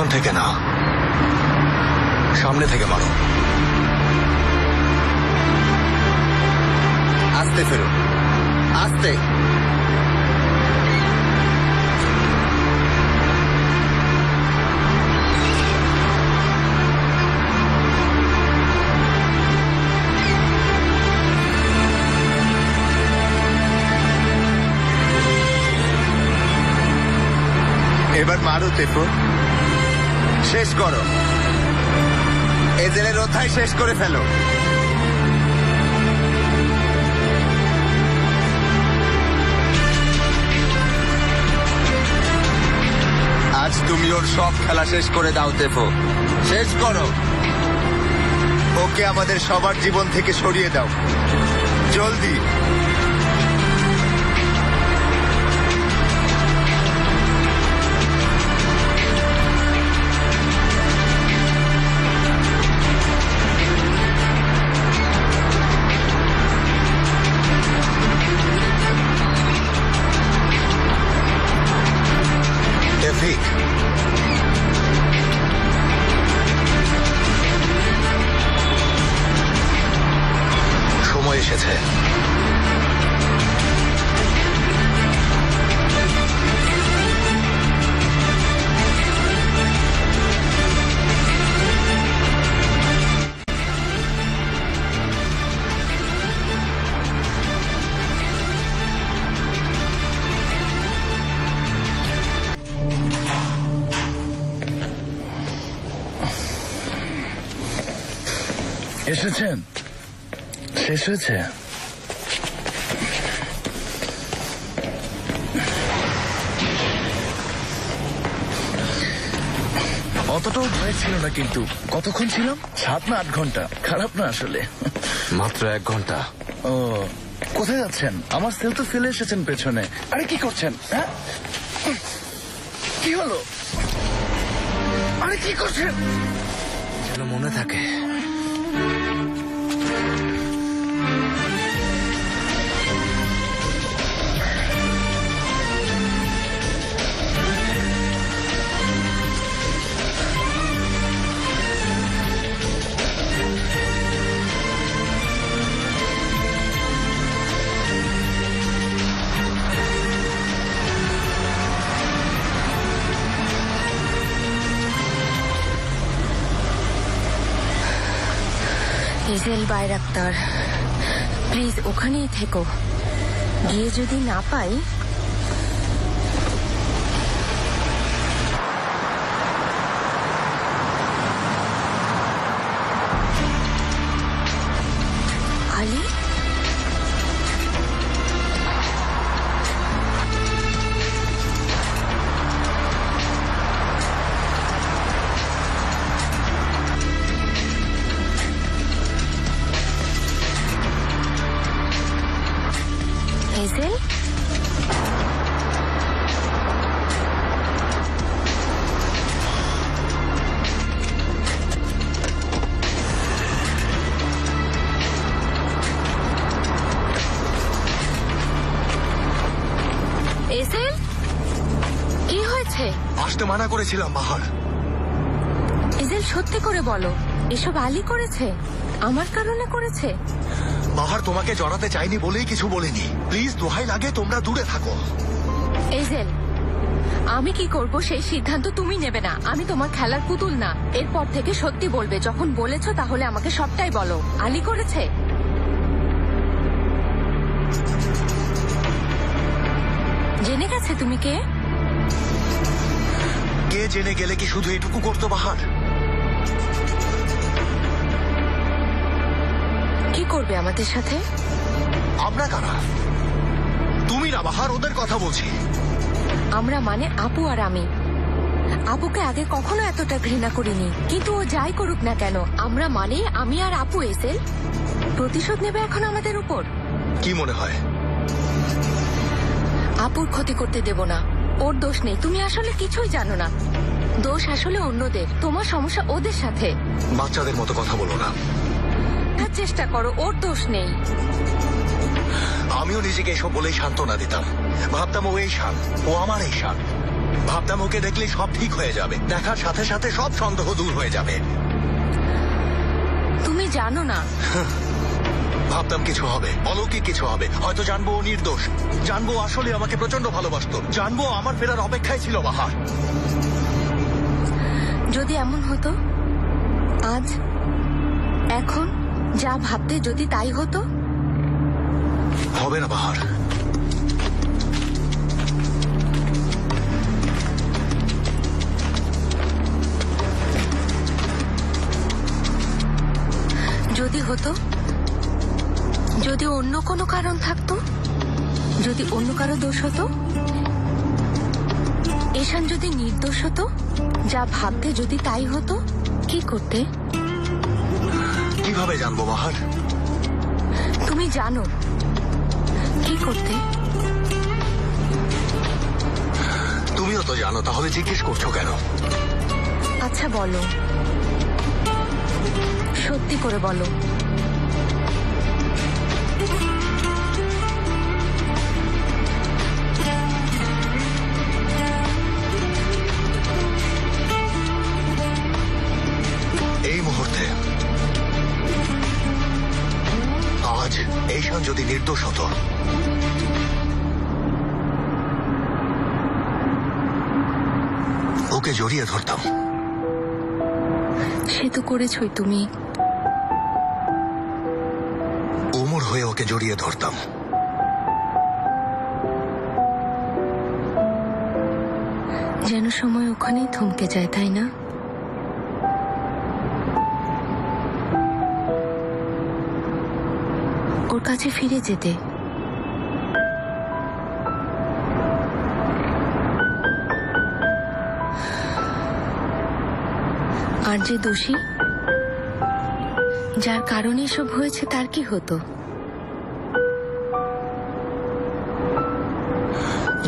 পেছন থেকে না, সামনে থেকে মারো। আস্তে ফেরো, আস্তে। এবার মারো তেফো, শেষ করো। এজেলের অধ্যায় শেষ করে ফেলো। আজ তুমি ওর সব খেলা শেষ করে দাও তেফো, শেষ করো। ওকে আমাদের সবার জীবন থেকে সরিয়ে দাও, জলদি। সময় এসেছে। এসেছেন? শেষ হয়েছে? অতটাও ভয় ছিল না, কিন্তু কতক্ষণ ছিলাম? 7 না 8 ঘন্টা। খারাপ না আসলে। মাত্র 1 ঘন্টা। ও, কোথায় যাচ্ছেন? আমার সেল তো ফেলে এসেছেন পেছনে। আরে কি করছেন? হ্যাঁ, কি হলো? আরে কি করছেন? যেন মনে থাকে। এজেল বাইরাক্তার, প্লিজ ওখানেই থেকো। গিয়ে যদি না পাই, আলী এজেল, এজেল, কি হয়েছে? আসতে মানা করেছিলাম বাহার। এজেল, সত্যি করে বলো, এসব আলী করেছে? আমার কারণে করেছে? বাহার তোমাকে জড়াতে চাইনি বলেই কিছু বলিনি। প্লিজ দোহাই লাগে তোমরা দূরে থাকো। এজেল, আমি কি করব সেই সিদ্ধান্ত তুমি নেবে না। আমি তোমার খেলার পুতুল না। এরপর থেকে সত্যি বলবে। যখন বলেছো তাহলে আমাকে সবটাই বলো। আলী করেছে? জেনে গেছে তুমি কে? কে জেনে গেলে কি শুধু এটুকু করতো বাহার? কি করবে আমাদের সাথে? আমরা কারা? তুমি না বাহার, ওদের কথা বলছি। আমরা মানে আপু আর আমি। আপুকে আগে কখনো এতটা ঘৃণা করিনি, কিন্তু ও যাই করুক না কেন, আমরা মানে আমি আর আপু। এসেল প্রতিশোধ নেবে এখন আমাদের উপর। কি মনে হয়? আপুর ক্ষতি করতে দেব না। ওর দোষ নেই। তুমি আসলে কিছুই জানো না। দোষ আসলে অন্যদের। তোমার সমস্যা ওদের সাথে। বাচ্চাদের মতো কথা বলো না। চেষ্টা করো, ওর দোষ নেই। আমিও নিজেকে এসব বলেই সান্ত্বনা দিতাম। ভাবতাম ও এই শান, ও আমার এই শান। ভাবতাম ওকে দেখলেই সব ঠিক হয়ে যাবে, দেখার সাথে সাথে সব সন্দেহ দূর হয়ে যাবে। তুমি জানো না ভাবতাম কিছু হবে, অলৌকিক কিছু হবে, হয়তো জানবো ও নির্দোষ, জানবো আসলে আমাকে প্রচন্ড ভালোবাসতো, জানবো আমার ফেরার অপেক্ষায় ছিল বাহার। যদি এমন হতো, আজ এখন যা ভাবতে যদি তাই হতো। হবে না বাহার। যদি হতো, যদি অন্য কোনো কারণ থাকতো, যদি অন্য কারো দোষ হতো, ঈশান যদি নির্দোষ হতো, যা ভাবতে যদি তাই হতো, কি করতে? কিভাবে জানবো বাহার? তুমি জানো কি করতে। তুমিও তো জানো, তাহলে জিজ্ঞেস করছো কেন? আচ্ছা বলো, সত্যি করে বলো। এই মুহূর্তে আজ ঈশান যদি নির্দোষ হতো, ওকে জড়িয়ে ধরতাম। সে তো করেছই তুমি। ওমর হয়ে ওকে জড়িয়ে ধরতাম। যেন সময় ওখানেই থমকে যায়, তাই না? ওর কাছে ফিরে যেতে। আর যে দোষী, যার কারণে এসব হয়েছে, তার কি হতো?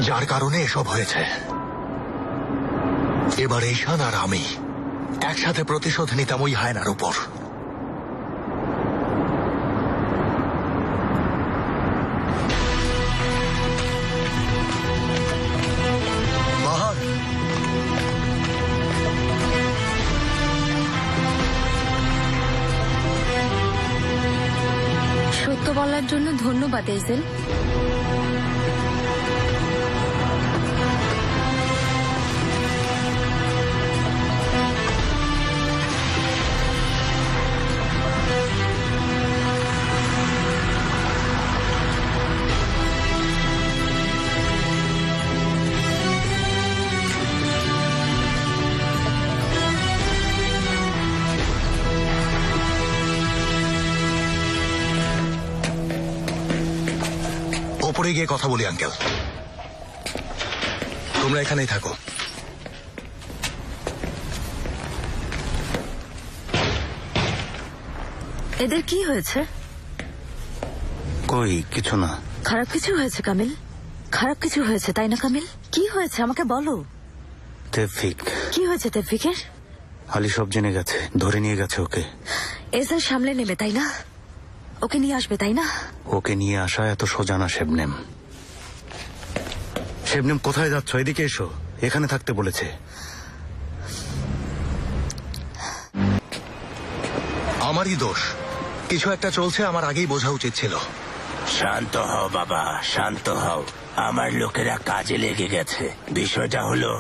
যার কারণে এসব হয়েছে, এবার ঈশান আর আমি একসাথে প্রতিশোধ নিতাম ওই হায়নার উপর। বাহার, সত্য বলার জন্য ধন্যবাদ এজেল। ওপরে গিয়ে কথা বলি আঙ্কেল, তোমরা এখানেই থাকো। এদের কি হয়েছে? কই কিছু না। খারাপ কিছু হয়েছে কামিল? খারাপ কিছু হয়েছে তাই না কামিল? কি হয়েছে আমাকে বলো। তেফিক। কি হয়েছে তেফিকের? আলী সব জেনে গেছে, ধরে নিয়ে গেছে ওকে। এজেল সামলে নেবে তাই না? ওকে নিয়ে আসবে তাই না? ওকে নিয়ে আসা এত সোজা না শবনেম। শবনেম কোথায় যাচ্ছ? এদিকে এসো, এখানে থাকতে বলেছে। আমারই দোষ, কিছু একটা চলছে, আমার আগেই বোঝা উচিত ছিল। শান্ত হও বাবা, শান্ত হও। আমার লোকেরা কাজে লেগে গেছে। বিষয়টা হলো,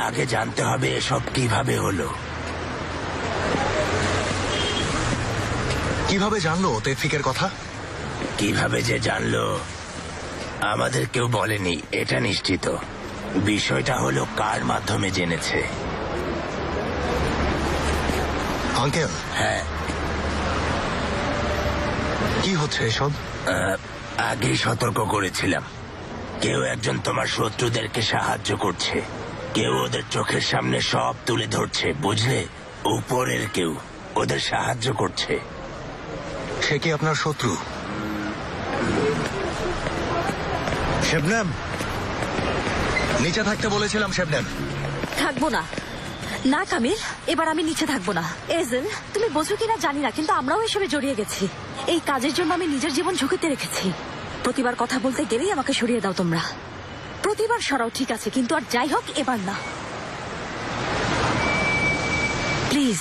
আগে জানতে হবে এসব কিভাবে হলো। কিভাবে জানলো তেফিকের কথা? কিভাবে যে জানলো আমাদের কেউ বলেনি, এটা নিশ্চিত। বিষয়টা হলো কার মাধ্যমে জেনেছে। আঙ্কেল, হ্যাঁ, কি হচ্ছে এসব? আগেই সতর্ক করেছিলাম। কেউ একজন তোমার শত্রুদেরকে সাহায্য করছে, কেউ ওদের চোখের সামনে সব তুলে ধরছে, বুঝলে? উপরের কেউ ওদের সাহায্য করছে। সে কি আপনার শত্রু? শবনম, নিচে থাকতে বলেছিলাম শবনম। থাকবো না। না কামিল, এবার আমি নিচে থাকবো না। এজেল, তুমি বোঝো কিনা জানি না, কিন্তু আমরাও এসবে জড়িয়ে গেছি। এই কাজের জন্য আমি নিজের জীবন ঝুঁকিতে রেখেছি। প্রতিবার কথা বলতে গেলেই আমাকে সরিয়ে দাও তোমরা। প্রতিবার সরাও ঠিক আছে, কিন্তু আর যাই হোক এবার না, প্লিজ।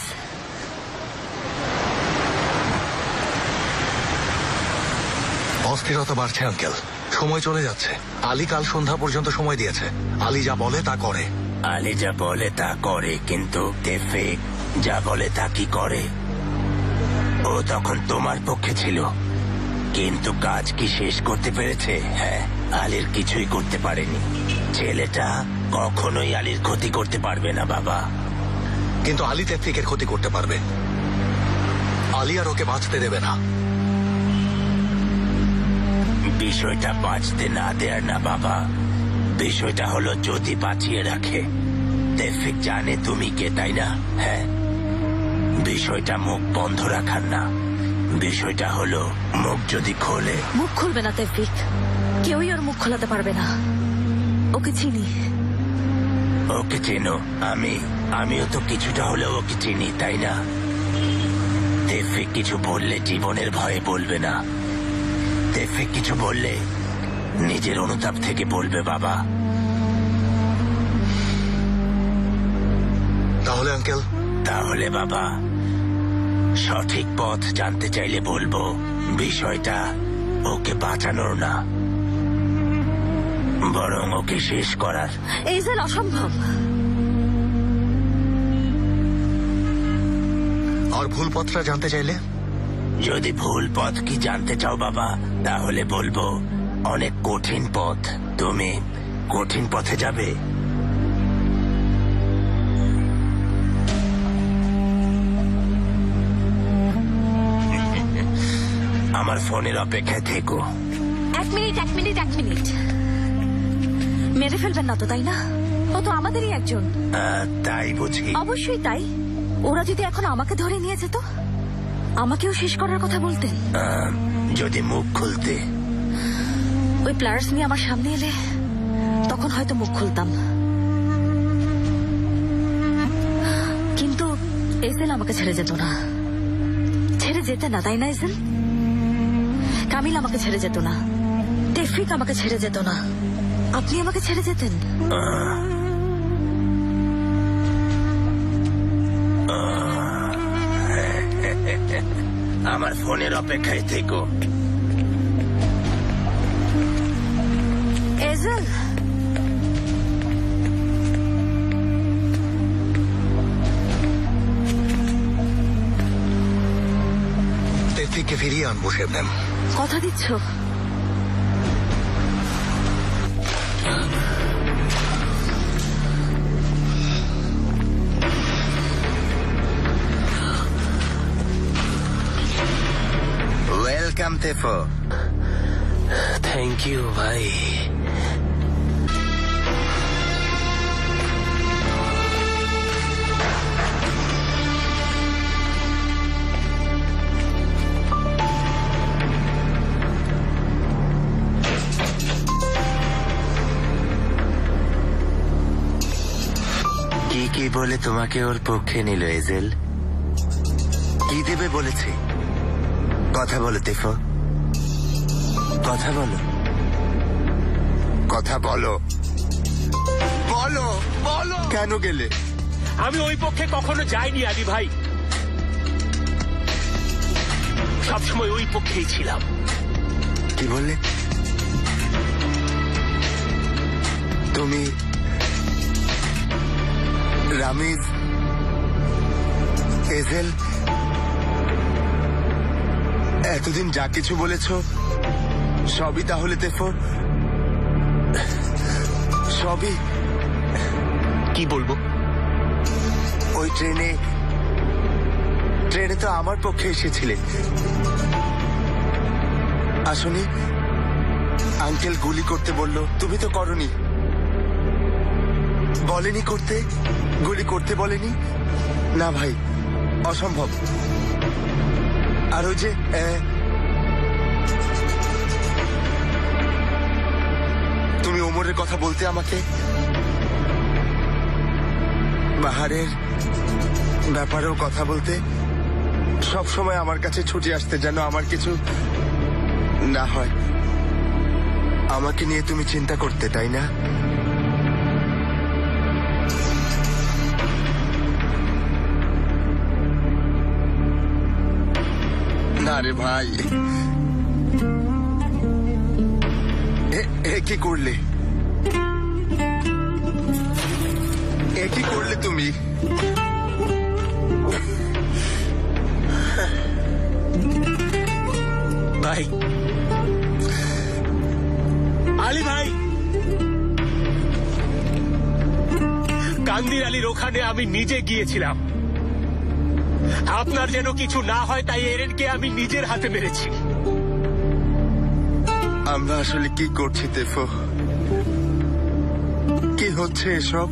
অস্থিরতা বাড়ছে আঙ্কেল, সময় চলে যাচ্ছে। আলী কাল সন্ধ্যা পর্যন্ত সময় দিয়েছে। আলী যা বলে তা করে। আলী যা বলে তা করে, কিন্তু তেফেক যা বলে তা কি করে? ও তখন তোমার পক্ষে ছিল, কিন্তু কাজ কি শেষ করতে পেরেছে? হ্যাঁ, আলীর কিছুই করতে পারেনি। ছেলেটা কখনোই আলীর ক্ষতি করতে পারবে না বাবা। কিন্তু আলী তেফরিকের ক্ষতি করতে পারবে। আলী আর ওকে বাঁচতে দেবে না। বিষয়টা বাঁচতে না দেয়ার না বাবা, বিষয়টা হলো যদি বাঁচিয়ে রাখে। তেফরিক জানে তুমি কে, তাই না? হ্যাঁ, বিষয়টা মুখ বন্ধ রাখার না, বিষয়টা হলো মুখ যদি খোলে। মুখ খুলবে না তেফরিক, কেউই ওর মুখ খোলাতে পারবে না। ওকে চিনি। ওকে চেনো? আমিও তো কিছুটা হলেও ওকে চিনি, তাই না? তেফরিক কিছু বললে জীবনের ভয়ে বলবে না। তেফরিক কিছু বললে নিজের অনুতাপ থেকে বলবে বাবা। তাহলে আঙ্কেল? তাহলে বাবা, সঠিক পথ জানতে চাইলে বলবো বিষয়টা ওকে বাঁচানোর না, বরং ওকে শেষ করার। এইজেল, অসম্ভব। আর ভুল পথটা জানতে চাইলে? যদি ভুল পথ কি জানতে চাও বাবা, তাহলে বলবো অনেক কঠিন পথ। তুমি কঠিন পথে যাবে? আমার ফোনের অপেক্ষায় থেকো। এক মিনিট। মেরে ফেলবেন না তো, তাই না? ও তো আমাদেরই একজন। তাই বুঝি? অবশ্যই তাই। ওরা যদি এখন আমাকে ধরে নিয়ে যেত, আমাকেও শেষ করার কথা বলতেন। যদি মুখ খুলতে। ওই প্লেয়ার্স নিয়ে আমার সামনে এলে তখন হয়তো মুখ খুলতাম, কিন্তু এজেল আমাকে ছেড়ে যেত না। ছেড়ে যেতে না, তাই না এজেল? কামিল আমাকে ছেড়ে যেত না, তেফরিক আমাকে ছেড়ে যেত না। আপনি আমাকে ছেড়ে যেতেন? আমার ফোনের অপেক্ষায় থেকো। এজেল, তেফরিককে ফিরিয়ে আনবো শেবনেম। কথা দিচ্ছ? ওয়েলকাম তেফো। থ্যাংক ইউ ভাই। কি বলে তোমাকে ওর পক্ষে নিল এজেল? কি দেবে বলেছে? কথা বলো তেফো, কথা বলো। কথা বলো, বলো বলো। কেন গেলে? আমি ওই পক্ষে কখনো যাইনি আলী ভাই, সবসময় ওই পক্ষেই ছিলাম। কি বললে তুমি? রামিজ, এজেল, এতদিন যা কিছু বলেছ সবই তাহলে তেফো? সবই? কি বলবো? ওই ট্রেনে তো আমার পক্ষে এসেছিলে। আসনি, আঙ্কেল গুলি করতে বলল, তুমি তো করনি। বলেনি করতে, গুলি করতে বলেনি। না ভাই, অসম্ভব। আর ওই যে তুমি ওমরের কথা বলতে আমাকে, বাহারের ব্যাপারেও কথা বলতে, সব সময় আমার কাছে ছুটে আসতে যেন আমার কিছু না হয়। আমাকে নিয়ে তুমি চিন্তা করতে, তাই না? না রে ভাই, এ কি করলে? এ কি করলে তুমি? ভাই, আলী ভাই, কান্দির আলীর ওখানে আমি নিজে গিয়েছিলাম। আপনার যেন কিছু না হয় তাই এরেনকে আমি নিজের হাতে মেরেছি। আমরা আসলে কি করছি তেফো? কি হচ্ছে এসব?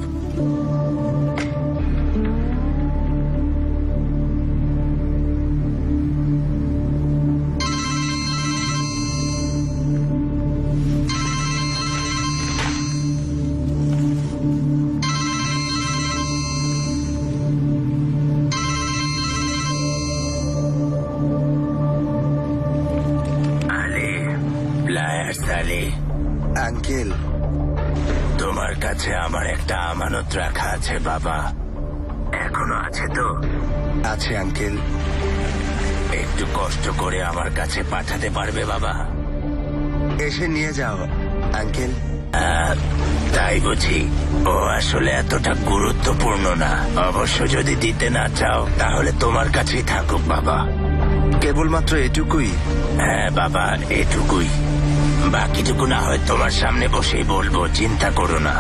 আঙ্কেল, তোমার কাছে আমার একটা আমানত রাখা আছে বাবা, এখনো আছে তো? আছে আঙ্কেল। একটু কষ্ট করে আমার কাছে পাঠাতে পারবে বাবা? এসে নিয়ে যাও আঙ্কেল। তাই বুঝি? ও আসলে এতটা গুরুত্বপূর্ণ না। অবশ্য যদি দিতে না চাও তাহলে তোমার কাছেই থাকুক বাবা। কেবলমাত্র এটুকুই? হ্যাঁ বাবা, এটুকুই। বাকিটুকু না হয় তোমার সামনে বসেই বলবো, চিন্তা করো না।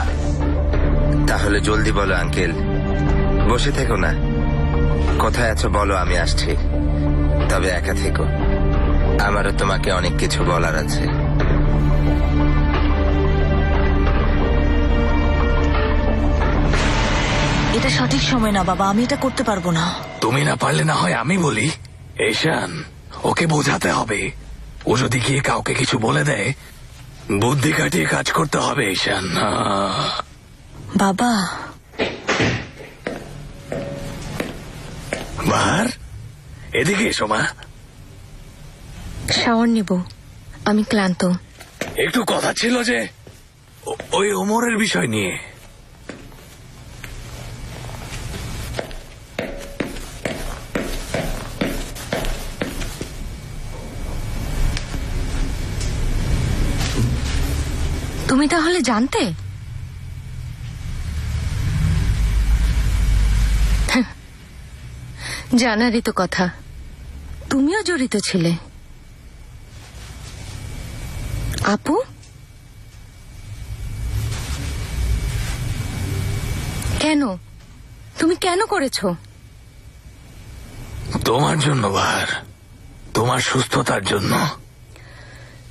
তাহলে জলদি বলো আঙ্কেল, বসে থেকো না। কোথায় আছো বলো, আমি আসছি। তবে একা থেকো, আমারও তোমাকে অনেক কিছু বলার আছে। এটা সঠিক সময় না বাবা, আমি এটা করতে পারবো না। তুমি না পারলে না হয় আমি বলি। ঈশান, ওকে বোঝাতে হবে। ও যদি গিয়ে কাউকে কিছু বলে দেয়, বুদ্ধি কাটিয়ে কাজ করতে হবে ঈশান। বাবা, বাহার, এদিকে এসো মা। শাওয়ার নেব, আমি ক্লান্ত। একটু কথা ছিল যে ওই ওমরের বিষয় নিয়ে। তুমি তাহলে জানতে? জানারই তো কথা, তুমিও জড়িত ছিলে। আপু, কেন? তুমি কেন করেছো? তোমার জন্য বাহার, তোমার সুস্থতার জন্য।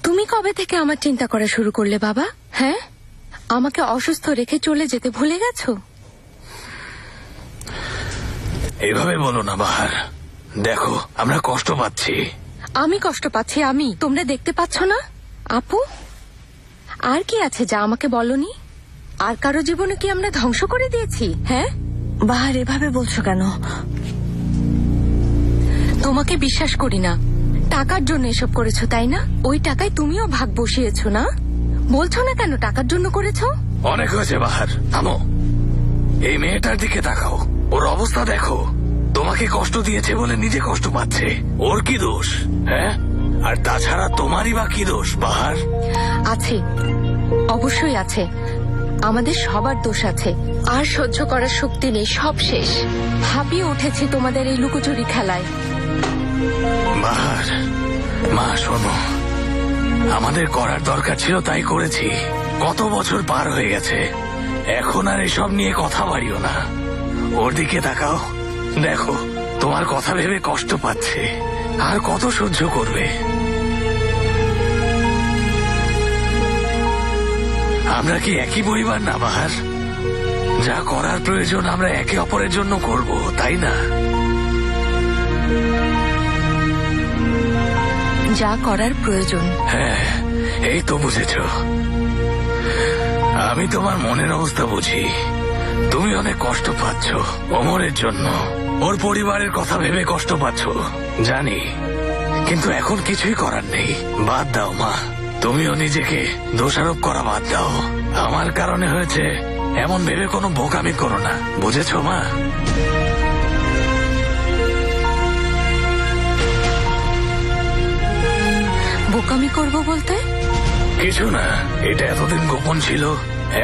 তুমি কবে থেকে আমার চিন্তা করা শুরু করলে বাবা? হ্যাঁ, আমাকে অসুস্থ রেখে চলে যেতে ভুলে গেছো? এইভাবে বলো না বাহার, দেখো আমরা কষ্ট পাচ্ছি। আমি কষ্ট পাচ্ছি? আমি, তোমরা দেখতে পাচ্ছ না? আপু, আর কি আছে যা আমাকে বলনি? আর কারো জীবনে কি আমরা ধ্বংস করে দিয়েছি? হ্যাঁ বাহার, এভাবে বলছো কেন? তোমাকে বিশ্বাস করি না। টাকার জন্য এসব করেছো তাই না? ওই টাকায় তুমিও ভাগ বসিয়েছো না? বলছো না কেন টাকার জন্য করেছো? অনেক হয়েছে বাহার, থামো। এই মেয়েটার দিকে তাকাও, ওর অবস্থা দেখো। তোমাকে কষ্ট দিয়েছে বলে নিজে কষ্ট পাচ্ছে, ওর কি দোষ? হ্যাঁ, আর তাছাড়া তোমারই বা কি দোষ বাহার? আছে, অবশ্যই আছে। আমাদের সবার দোষ আছে। আর সহ্য করার শক্তি নেই, সব শেষ। হাঁপিয়ে উঠেছি তোমাদের এই লুকোচুরি খেলায়। বাহার, মা শোনো, আমাদের করার দরকার ছিল তাই করেছি। কত বছর পার হয়ে গেছে, এখন আর এসব নিয়ে কথা বাড়িও না। ওর দিকে তাকাও, দেখো তোমার কথা ভেবে কষ্ট পাচ্ছে। আর কত সহ্য করবে? আমরা কি একই পরিবার না বাহার? যা করার প্রয়োজন আমরা একে অপরের জন্য করব, তাই না? যা করার প্রয়োজন। হ্যাঁ, এই তো বুঝেছ। আমি তোমার মনের অবস্থা বুঝি। তুমি অনেক কষ্ট পাচ্ছ ওমরের জন্য, ওর পরিবারের কথা ভেবে কষ্ট পাচ্ছ জানি, কিন্তু এখন কিছুই করার নেই। বাদ দাও মা, তুমিও নিজেকে দোষারোপ করা বাদ দাও। আমার কারণে হয়েছে এমন ভেবে কোনো বোকামি করো না, বুঝেছো মা? বোকামি করব বলতে? কিছু না, এটা এতদিন গোপন ছিল,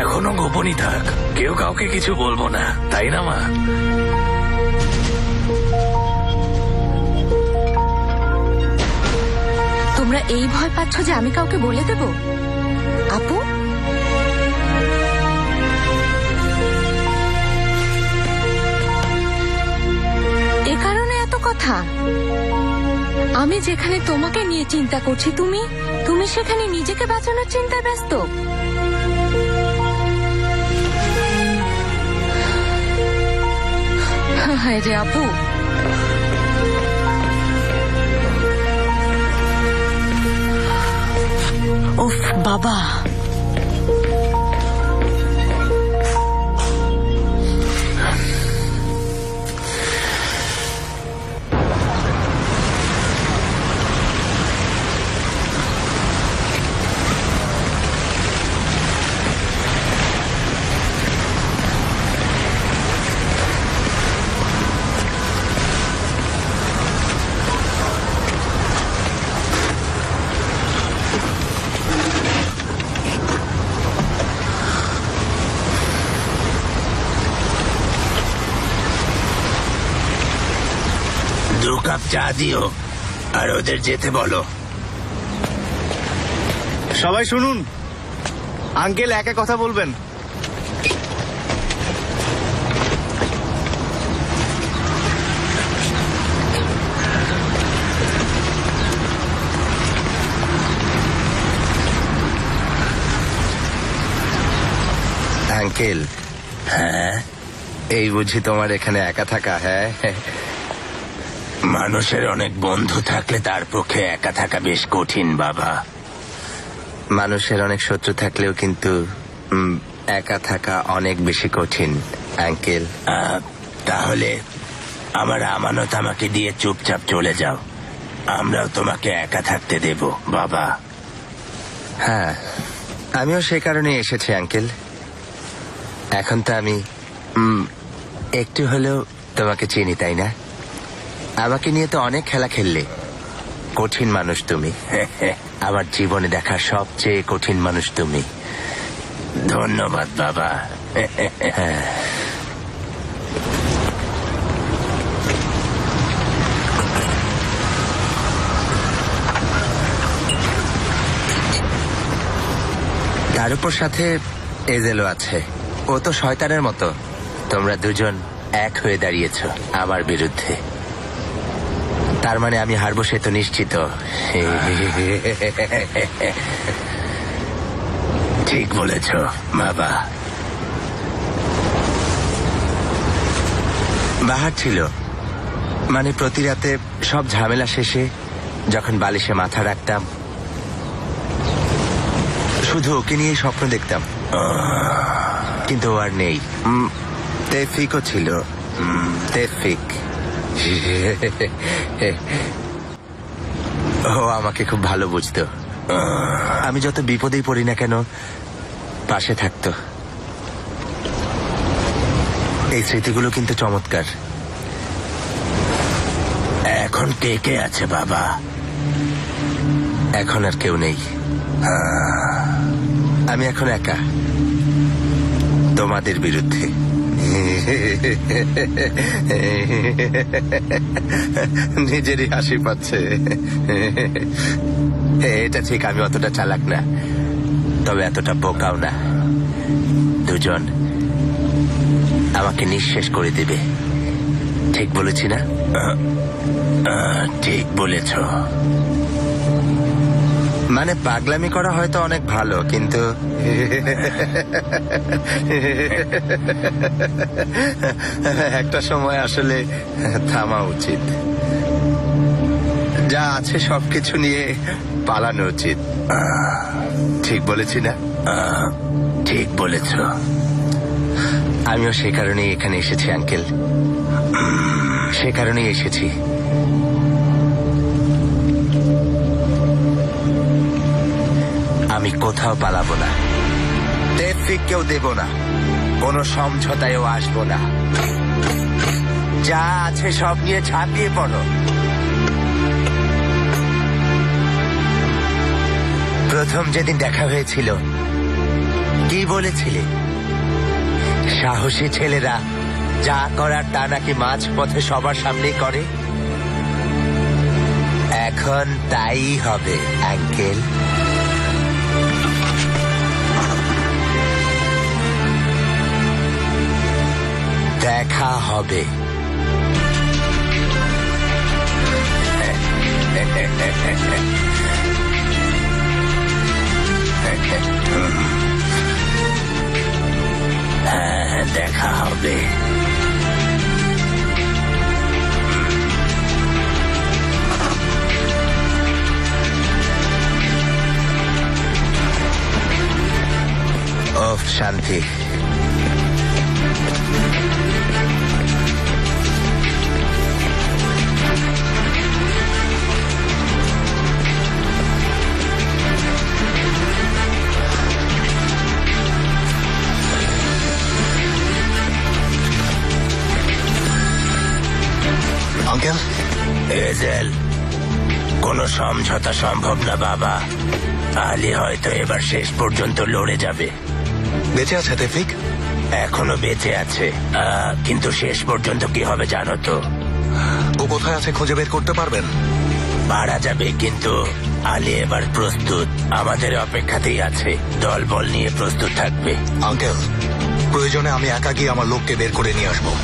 এখনো গোপনই থাক। কেউ কাউকে কিছু বলবো না, তাই না মা? তোমরা এই ভয় পাচ্ছ যে আমি কাউকে বলে দেব? আপু, এ কারণে এত কথা? আমি যেখানে তোমাকে নিয়ে চিন্তা করছি, তুমি সেখানে নিজেকে বাঁচানোর চিন্তায় ব্যস্ত। হায় রে আপু, উফ বাবা, দু কাপ চা দিও আর ওদের যেতে বলো। সবাই শুনুন, আঙ্কেল একা কথা বলবেন। আঙ্কেল, হ্যাঁ, এই বুঝি তোমার এখানে একা থাকা? হ্যাঁ, মানুষের অনেক বন্ধু থাকলে তার পক্ষে একা থাকা বেশ কঠিন বাবা। মানুষের অনেক শত্রু থাকলেও কিন্তু একা থাকা অনেক বেশি কঠিন আঙ্কেল। তাহলে আমার আমানত আমাকে দিয়ে চুপচাপ চলে যাও, আমরাও তোমাকে একা থাকতে দেব বাবা। হ্যাঁ, আমিও সে কারণে এসেছি আঙ্কেল। এখন তো আমি একটু হলেও তোমাকে চিনি, তাই না? আমাকে নিয়ে তো অনেক খেলা খেললে। কঠিন মানুষ তুমি, আমার জীবনে দেখা সবচেয়ে কঠিন মানুষ তুমি। ধন্যবাদ বাবা। তার উপর সাথে এজেলও আছে, ও তো শয়তানের মতো। তোমরা দুজন এক হয়ে দাঁড়িয়েছ আমার বিরুদ্ধে, তার মানে আমি হারবো সে তো নিশ্চিত। ঠিক বলেছ বাবা। বাহার ছিল, মানে প্রতি রাতে সব ঝামেলা শেষে যখন বালিশে মাথা রাখতাম, শুধু ওকে নিয়ে স্বপ্ন দেখতাম। কিন্তু ও আর নেই। তেফিকও ছিল, তেফিক। ও আমাকে খুব ভালো বুঝতো। আমি যত বিপদেই পড়ি না কেন পাশে থাকতো। এই স্মৃতিগুলো কিন্তু চমৎকার। এখন কে কে আছে বাবা? এখন আর কেউ নেই, আমি এখন একা তোমাদের বিরুদ্ধে। নিজেরই হাসি পাচ্ছে। এটা ঠিক, আমি অতটা চালাক না, তবে এতটা বোকাও না। দুজন আমাকে নিঃশেষ করে দেবে, ঠিক বলেছি না? ঠিক বলেছ। মানে পাগলামি করা হয়তো অনেক ভালো, কিন্তু একটা সময় আসলে থামা উচিত। যা আছে সবকিছু নিয়ে পালানো উচিত, ঠিক বলেছি না? ঠিক বলেছ। আমিও সে কারণেই এখানে এসেছি আঙ্কেল, সে কারণেই এসেছি। আমি কোথাও পালাবো না, তেফিককেও দেব না, কোনো সমঝোতায়ও আসবো না। যা আছে সব নিয়ে ঝাঁপিয়ে পড়ো। প্রথম যেদিন দেখা হয়েছিল কি বলেছিলে? সাহসী ছেলেরা যা করার তা নাকি মাঝ পথে সবার সামনেই করে। এখন তাই হবে আঙ্কেল। দেখা হবে। হ্যাঁ, দেখা হবে। ওহ, শান্তি। আঙ্কেল, এজেল, কোনো সমঝোতা সম্ভব না বাবা। আলী হয়তো এবার শেষ পর্যন্ত লড়ে যাবে। বেঁচে আছে তেফিক? এখনো বেঁচে আছে, কিন্তু শেষ পর্যন্ত কি হবে জানো তো? ও কোথায় আছে খুঁজে বের করতে পারবেন? পারা যাবে, কিন্তু আলী এবার প্রস্তুত। আমাদের অপেক্ষাতেই আছে। দল বল নিয়ে প্রস্তুত থাকবে। আঙ্কেল, প্রয়োজনে আমি একা গিয়ে আমার লোককে বের করে নিয়ে আসবো।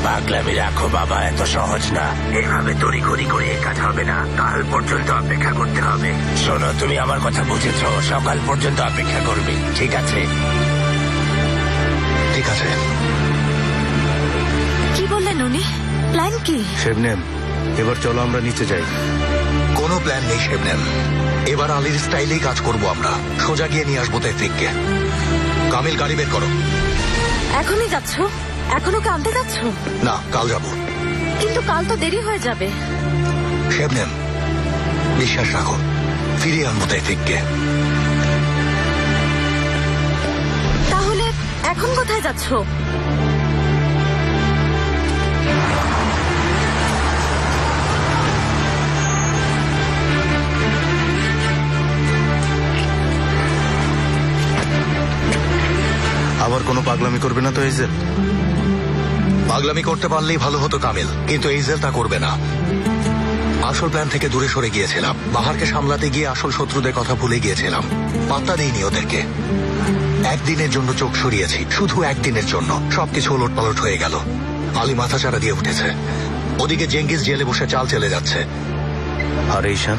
পাগলামি রাখো বাবা, এত সহজ না। এভাবে তড়িঘড়ি করে এ কাজ হবে না। কাল পর্যন্ত অপেক্ষা করতে হবে। শোনো, তুমি আমার কথা বুঝেছ। সকাল পর্যন্ত অপেক্ষা করবে, ঠিক আছে? ঠিক আছে। কি বললেন উনি? প্ল্যান কি? শেবনেম, এবার চলো আমরা নিচে যাই। কোনো প্ল্যান নেই শেবনেম। এবার আলীর স্টাইলেই কাজ করব আমরা। সোজা গিয়ে নিয়ে আসবো তেফিককে। কামিল, গাড়ি বের করো। এখনই যাচ্ছ? এখনো কি আনতে যাচ্ছ? না, কাল যাব। কিন্তু কাল তো দেরি হয়ে যাবে। শেবনেম, বিশ্বাস রাখো, ফিরিয়ে আনবো তেফিককে। তাহলে এখন কোথায় যাচ্ছ? আবার কোনো পাগলামি করবে না তো এজেল? পাগলামি করতে পারলেই ভালো হতো কামিল, কিন্তু এইজেল তা করবে না। আসল প্ল্যান থেকে দূরে সরে গিয়েছিলাম। বাহারকে সামলাতে গিয়ে আসল শত্রুদের কথা ভুলে গিয়েছিলাম। পাত্তা দেইনি ওদেরকে। একদিনের জন্য চোখ সরিয়েছি, শুধু একদিনের জন্য। সবকিছু ওলটপালট হয়ে গেল। আলী মাথাচাড়া দিয়ে উঠেছে। ওদিকে জেঙ্গিস জেলে বসে চাল চলে যাচ্ছে। আর ঈশান?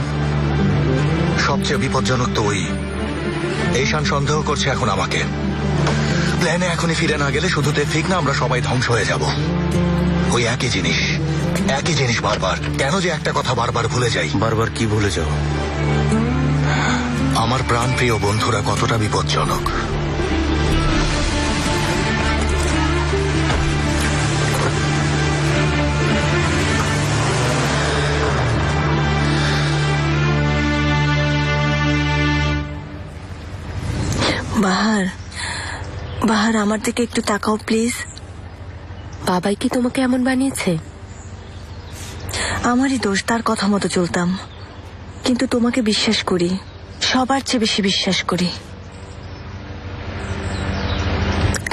সবচেয়ে বিপজ্জনক তো ওই। ঈশান সন্দেহ করছে এখন আমাকে। প্ল্যানে এখনই ফিরে না গেলে শুধু ঠিক না, আমরা সবাই ধ্বংস হয়ে যাব। ওই একই জিনিস বারবার। কেন যে একটা কথা বারবার ভুলে যাই? বারবার কি ভুলে যাও? আমার প্রাণপ্রিয় বন্ধুরা কতটা বিপজ্জনক। বাহার, আমার দিকে একটু তাকাও প্লিজ। বাবাই কি তোমাকে এমন বানিয়েছে? আমারই দোষ, তার কথা মতো চলতাম। কিন্তু তোমাকে বিশ্বাস করি, সবার চেয়ে বেশি বিশ্বাস করি।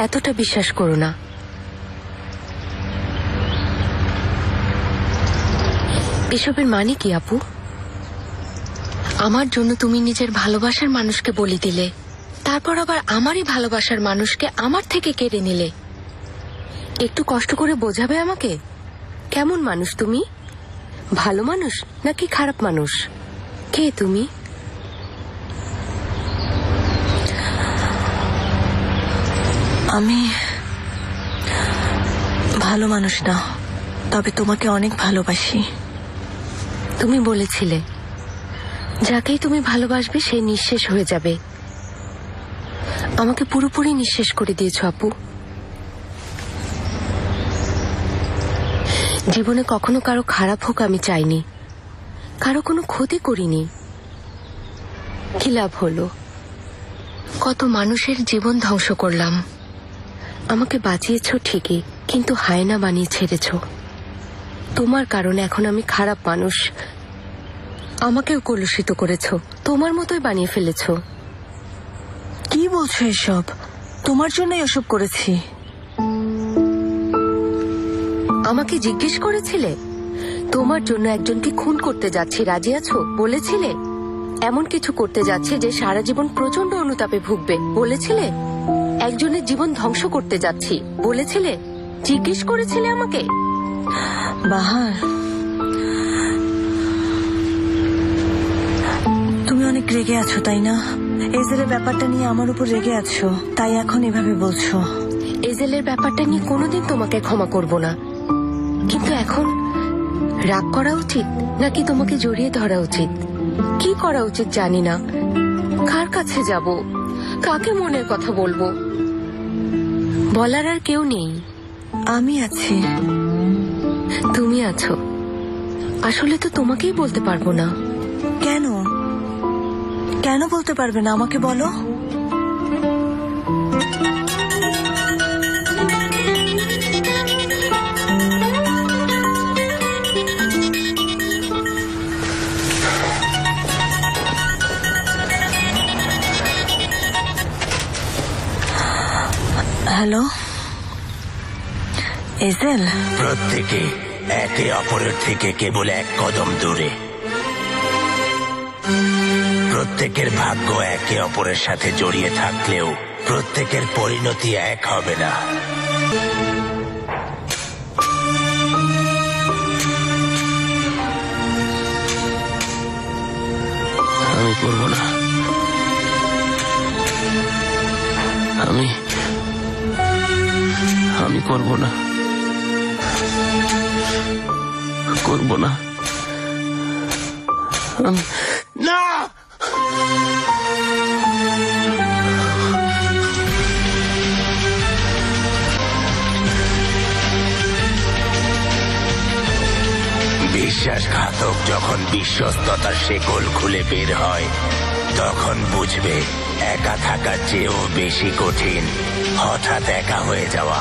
এতটা বিশ্বাস করো না। এসবের মানে কি আপু? আমার জন্য তুমি নিজের ভালোবাসার মানুষকে বলি দিলে, তারপর আবার আমারই ভালোবাসার মানুষকে আমার থেকে কেড়ে নিলে। একটু কষ্ট করে বোঝাবে আমাকে, কেমন মানুষ তুমি? ভালো মানুষ নাকি খারাপ মানুষ? কে তুমি? আমি ভালো মানুষ না, তবে তোমাকে অনেক ভালোবাসি। তুমি বলেছিলে যাকেই তুমি ভালোবাসবে সে নিঃশেষ হয়ে যাবে। আমাকে পুরোপুরি নিঃশেষ করে দিয়েছো আপু। জীবনে কখনো কারো খারাপ হোক আমি চাইনি, কারো কোনো ক্ষতি করিনি। কি লাভ হলো? কত মানুষের জীবন ধ্বংস করলাম। আমাকে বাঁচিয়েছ ঠিকই, কিন্তু হায়না বানিয়ে ছেড়েছ। তোমার কারণে এখন আমি খারাপ মানুষ। আমাকেও কলুষিত করেছ, তোমার মতোই বানিয়ে ফেলেছ। কি বলছো এসব? তোমার জন্যই এসব করেছি। আমাকে জিজ্ঞেস করেছিলে তোমার জন্য একজনকে খুন করতে যাচ্ছি, রাজি আছো? বলেছিলে এমন কিছু করতে যাচ্ছে যে সারা জীবন প্রচন্ড অনুতাপে ভুগবে। বলেছিলে একজনের জীবন ধ্বংস করতে যাচ্ছি। বলেছিলে, জিজ্ঞেস করেছিলে আমাকে। বাহার, তুমি অনেক রেগে আছো তাই না? এজেলের ব্যাপারটা নিয়ে আমার উপর রেগে আছো, তাই এখন এভাবে বলছো। এজেলের ব্যাপারটা নিয়ে কোনোদিন তোমাকে ক্ষমা করব না, কিন্তু এখন রাগ করা উচিত নাকি তোমাকে জড়িয়ে ধরা উচিত? কি করা উচিত জানি না। কার কাছে যাব, কাকে মনের কথা বলবো? বলার আর কেউ নেই। আমি আছি। তুমি আছো। আসলে তো তোমাকেই বলতে পারবো না। কেন? কেন বলতে পারবে না? আমাকে বলো। হ্যালো এজেল। প্রত্যেকে একে অপরের থেকে কেবল এক কদম দূরে। প্রত্যেকের ভাগ্য একে অপরের সাথে জড়িয়ে থাকলেও প্রত্যেকের পরিণতি এক হবে না। আমি করব না। আমি করব না, করব না। না, বিশ্বাসঘাতক যখন বিশ্বস্ততার শেকল খুলে বের হয়, তখন বুঝবে একা থাকার চেয়েও বেশি কঠিন হঠাৎ একা হয়ে যাওয়া।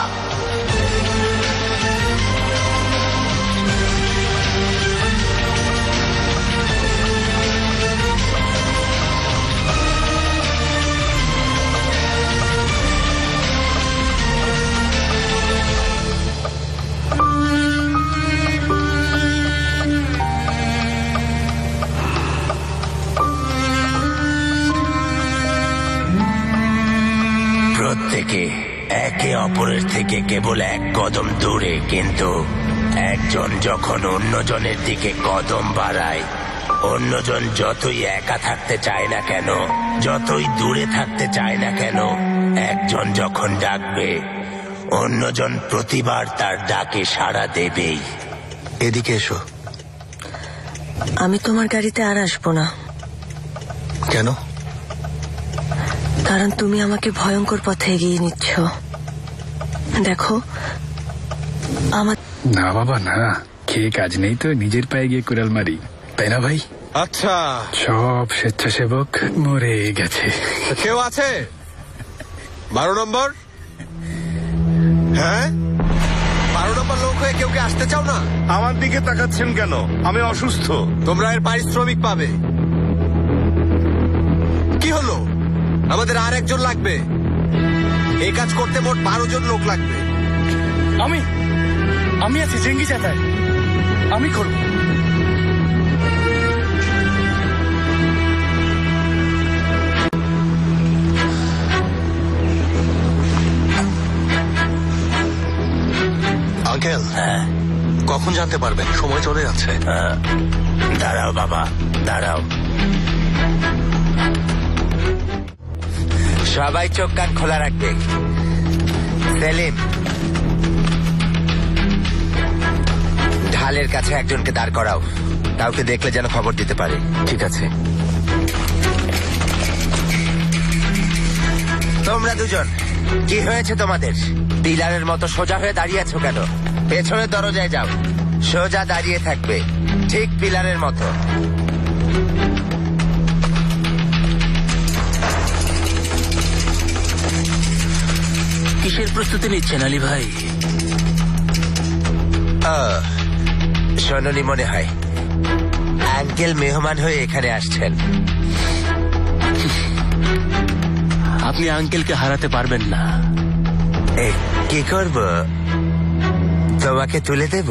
প্রত্যেকে একে অপরের থেকে কেবল এক কদম দূরে, কিন্তু একজন যখন অন্যজনের দিকে কদম বাড়ায়, অন্যজন যতই একা থাকতে চায় না কেন, যতই দূরে থাকতে চায় না কেন, একজন যখন ডাকবে, অন্যজন প্রতিবার তার ডাকে সাড়া দেবেই। এদিকে এসো। আমি তোমার গাড়িতে আর আসবো না। কেন? কারণ তুমি আমাকে ভয়ঙ্কর পথে এগিয়ে নিচ্ছ। দেখো আমার। না বাবা না, খেয়ে কাজ নেই তো নিজের পায়ে গিয়ে কুড়াল মারি, তাই না ভাই? আচ্ছা, সব স্বেচ্ছাসেবক মরে গেছে। কেউ আছে 12 নম্বর? হ্যাঁ, 12 নম্বর লোক হয়ে কেউ কি আসতে চাও না? আমার দিকে তাকাচ্ছেন কেন? আমি অসুস্থ। তোমরা এর পারিশ্রমিক পাবে। কি হলো? আমাদের আর একজন লাগবে। এই কাজ করতে মোট 12 জন লোক লাগবে। আমি আছি, জেঙ্গি চাতায় আমি করব। আঙ্কেল, কখন জানতে পারবেন? সময় চলে যাচ্ছে। দাঁড়াও বাবা, দাঁড়াও। সবাই চোখ কান খোলা রাখবে। সেলিম, ঢালের কাছে একজনকে দাঁড় করাও। কাউকে দেখলে যেন খবর দিতে পারে। ঠিক আছে। তোমরা দুজন, কি হয়েছে তোমাদের? পিলারের মতো সোজা হয়ে দাঁড়িয়ে আছো কেন? পেছনের দরজায় যাও। সোজা দাঁড়িয়ে থাকবে, ঠিক পিলারের মতো। কিসের প্রস্তুতি নিচ্ছেন আলী ভাই? শোনি মনে হয় আঙ্কেল মেহমান হয়ে এখানে আসছেন। আপনি আঙ্কেলকে হারাতে পারবেন না। কি করব? তোমাকে তুলে দেব?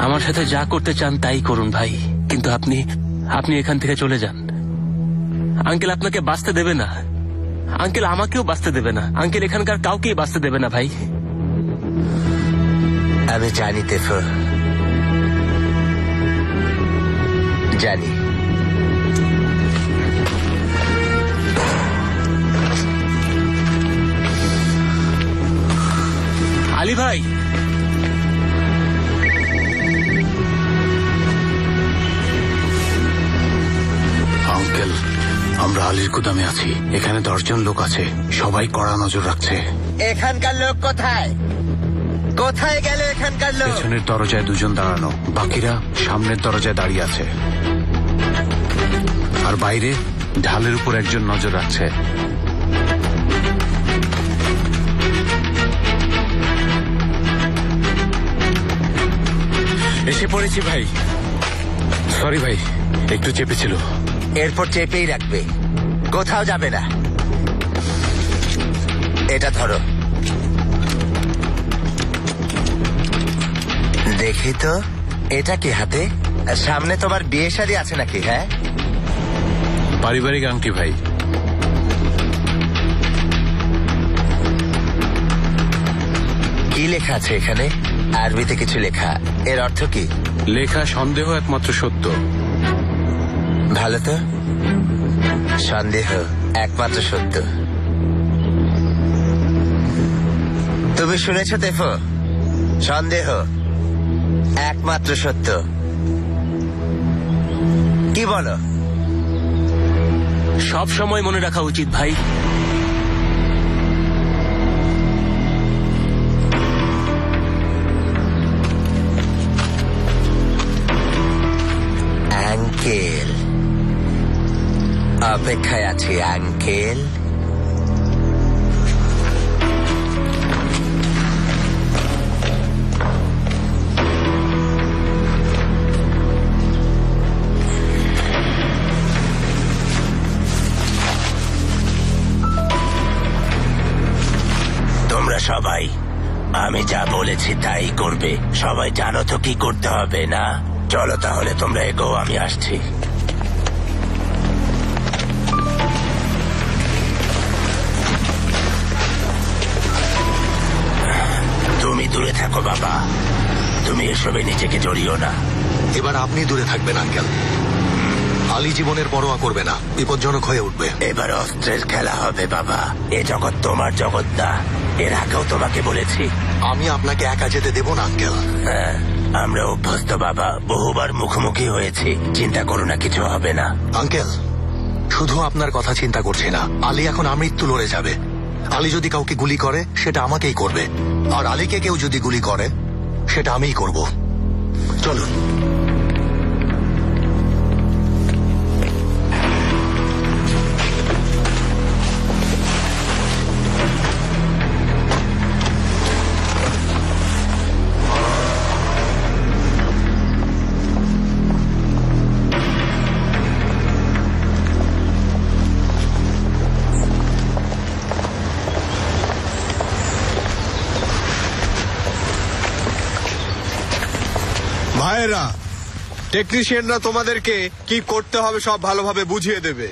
আমার সাথে যা করতে চান তাই করুন ভাই, কিন্তু আপনি এখান থেকে চলে যান। আঙ্কেল আপনাকে বাঁচতে দেবে না, আঙ্কেল আমাকেও বাঁচতে দেবে না, আঙ্কেল এখানকার কাউকেই বাঁচতে দেবে না ভাই। আমি জানি তেফো, জানি। আলী ভাই, আঙ্কেল, আমরা আলীর গুদামে আছি। এখানে 10 জন লোক আছে, সবাই কড়া নজর রাখছে। এখানকার লোক কোথায়? কোথায় গেল এখানকার লোক? পেছনের দরজায় 2 জন দাঁড়ানো, বাকিরা সামনের দরজায় দাঁড়িয়ে আছে। আর বাইরে ঢালের উপর একজন নজর রাখছে। এসে পড়েছি ভাই। সরি ভাই, একটু চেপেছিল। এরপর চেপেই রাখবে, কোথাও যাবে না। এটা ধরো, দেখি তো এটা কি হাতে? সামনে তোমার বিয়ে শাদী আছে নাকি? হ্যাঁ, পারিবারিক আংটি ভাই। কি লেখা আছে এখানে? আরবিতে কিছু লেখা, এর অর্থ কি? লেখা সন্দেহ একমাত্র সত্য। ভালো তো, সন্দেহ একমাত্র সত্য। তুমি শুনেছ তেফো? সন্দেহ একমাত্র সত্য। কি বলো? সব সময় মনে রাখা উচিত ভাই। আঙ্কেল, অপেক্ষায় আছি আঙ্কেল। তোমরা সবাই আমি যা বলেছি তাই করবে। সবাই জানো তো কি করতে হবে, না? চলো তাহলে তোমরা এগো, আমি আসছি। তুমি দূরে থাকো বাবা, তুমি এসবে নিজেকে জড়িও না। এবার আপনি দূরে থাকবেন আঙ্কেল। আলী জীবনের পরোয়া করবে না, বিপজ্জনক হয়ে উঠবে। এবার অস্ত্রের খেলা হবে বাবা। এ জগৎ তোমার জগৎ না, এর আগেও তোমাকে বলেছি। আমি আপনাকে একা যেতে দেব না আঙ্কেল। হ্যাঁ, আমরা অভ্যস্ত বাবা, বহুবার মুখোমুখি হয়েছি। চিন্তা করো না, কিছু হবে না। আঙ্কেল, শুধু আপনার কথা চিন্তা করছি না। আলী এখন আমৃত্যু লড়ে যাবে। আলী যদি কাউকে গুলি করে সেটা আমাকেই করবে, আর আলীকে কেউ যদি গুলি করে সেটা আমিই করব। চলুন। ভাইয়েরা, টেকনিশিয়ানরা তোমাদেরকে কি করতে হবে সব ভালোভাবে বুঝিয়ে দেবে।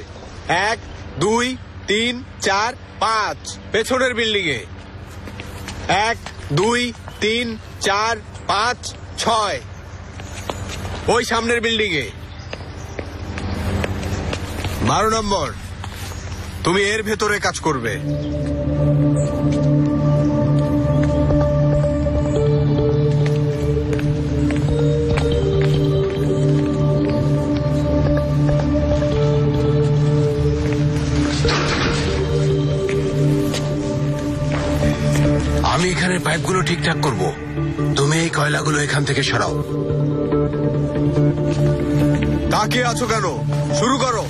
1, 2, 3, 4, 5 পেছনের বিল্ডিং এ। 1, 2, 3, 4, 5, 6 ওই সামনের বিল্ডিং এ। 12 নম্বর, তুমি এর ভেতরে কাজ করবে। আমি এখানে পাইপগুলো ঠিকঠাক করব, তুমি এই কয়লাগুলো এখান থেকে সরাও। তাকিয়ে আছো কেন? শুরু করো।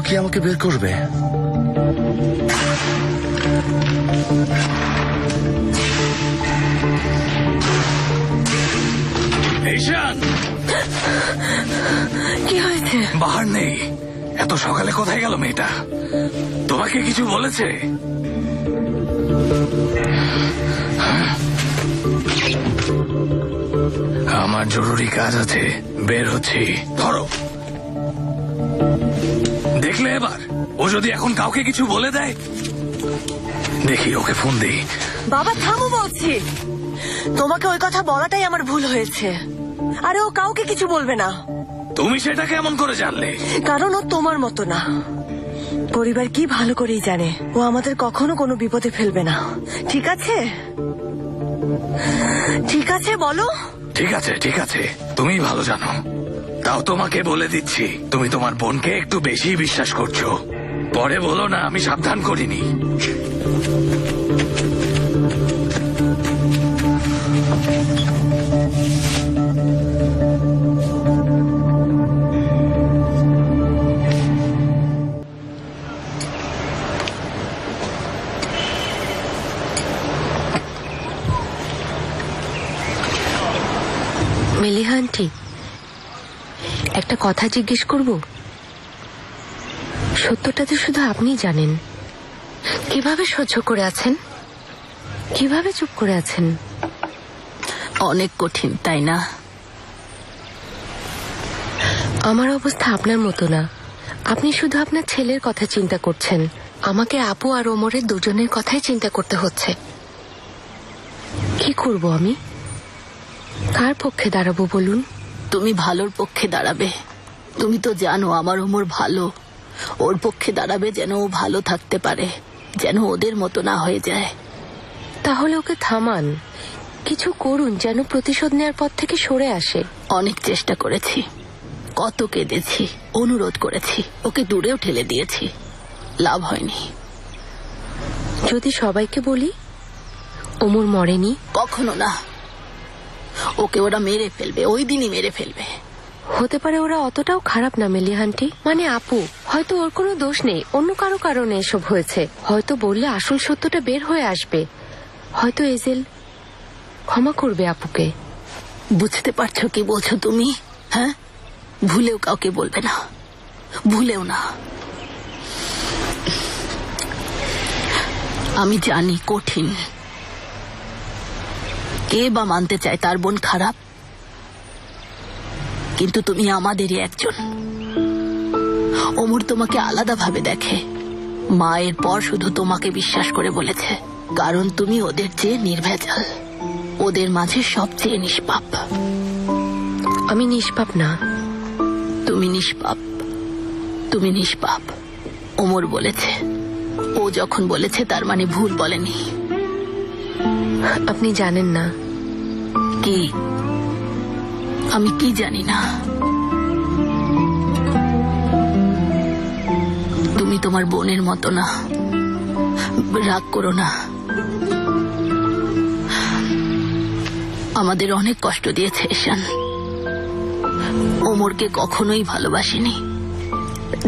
কি আমাকে বের করবে? ঈশান, কি হয়েছে? বাহার নেই। এত সকালে কোথায় গেল মেয়েটা? তোমাকে কিছু বলেছে? আমার জরুরি কাজ আছে, বের হচ্ছি। ধরো, দেখলে এবার ও যদি এখন কাউকে কিছু বলে দেয়। দেখি, ওকে ফোন দিই। বাবা থামো বলছি। তোমাকে ওই কথা বলাটাই আমার ভুল হয়েছে। আরে ও কাউকে কিছু বলবে না। তুমি সেটা কেমন করে জানলে? কারণ ও তোমার মতো না। পরিবার কি ভালো করেই জানে ও আমাদের কখনো কোনো বিপদে ফেলবে না। ঠিক আছে? ঠিক আছে বলো। ঠিক আছে, ঠিক আছে, তুমি ভালো জানো। তাও তোমাকে বলে দিচ্ছি, তুমি তোমার বোনকে একটু বেশি বিশ্বাস করছো। পরে বলো না আমি সাবধান করিনি। মেলিহা আন্টি, একটা কথা জিজ্ঞেস করব? সত্যটা তো শুধু আপনি জানেন। কিভাবে সহ্য করে আছেন? কিভাবে চুপ করে আছেন? অনেক কঠিন, তাই না? আমার অবস্থা আপনার মতো না। আপনি শুধু আপনার ছেলের কথা চিন্তা করছেন। আমাকে আপু আর ওমরের দুজনের কথাই চিন্তা করতে হচ্ছে। কি করব আমি? কার পক্ষে দাঁড়াবো বলুন? তুমি ভালোর পক্ষে দাঁড়াবে। তুমি তো জানো আমার ওমর ভালো। ওর পক্ষে দাঁড়াবে যেন ও ভালো থাকতে পারে, যেন ওদের মতো না হয়ে যায়। তাহলে ওকে থামান, কিছু করুন যেন প্রতিশোধ নেওয়ার পর থেকে সরে আসে। অনেক চেষ্টা করেছি, কত কেঁদেছি, অনুরোধ করেছি, ওকে দূরেও ঠেলে দিয়েছি, লাভ হয়নি। যদি সবাইকে বলি ওমর মরেনি? কখনো না। ওকে ওরা মেরে ফেলবে, ওই দিনই মেরে ফেলবে। হতে পারে ওরা অতটাও খারাপ না মেলিহা আন্টি। মানে আপু, হয়তো ওর কোনো দোষ নেই, অন্য কারো কারণে এসব হয়েছে। হয়তো বললে আসল সত্যটা বের হয়ে আসবে। হয়তো এজেল ক্ষমা করবে আপুকে। বুঝতে পারছো কি বলছো তুমি? হ্যাঁ, ভুলেও কাউকে বলবে না, ভুলেও না। আমি জানি কঠিন। কে বা মানতে চায় তার বোন খারাপ? কিন্তু তুমি আমাদেরই একজন। ওমর তোমাকে আলাদাভাবে দেখে। মায়ের পর শুধু তোমাকে বিশ্বাস করে বলেছে, কারণ তুমি ওদের চেয়ে নির্ভেজাল, ওদের মাঝে সবচেয়ে নিষ্পাপ। আমি নিষ্পাপ না। তুমি নিষ্পাপ, তুমি নিষ্পাপ। ওমর বলেছে। ও যখন বলেছে তার মানে ভুল বলেনি। আপনি জানেন না। কি? আমি কি জানি না? তুমি তোমার বোনের মতো না। রাগ করো না। আমাদের অনেক কষ্ট দিয়েছে ঈশান। ওমরকে কখনোই ভালোবাসিনি।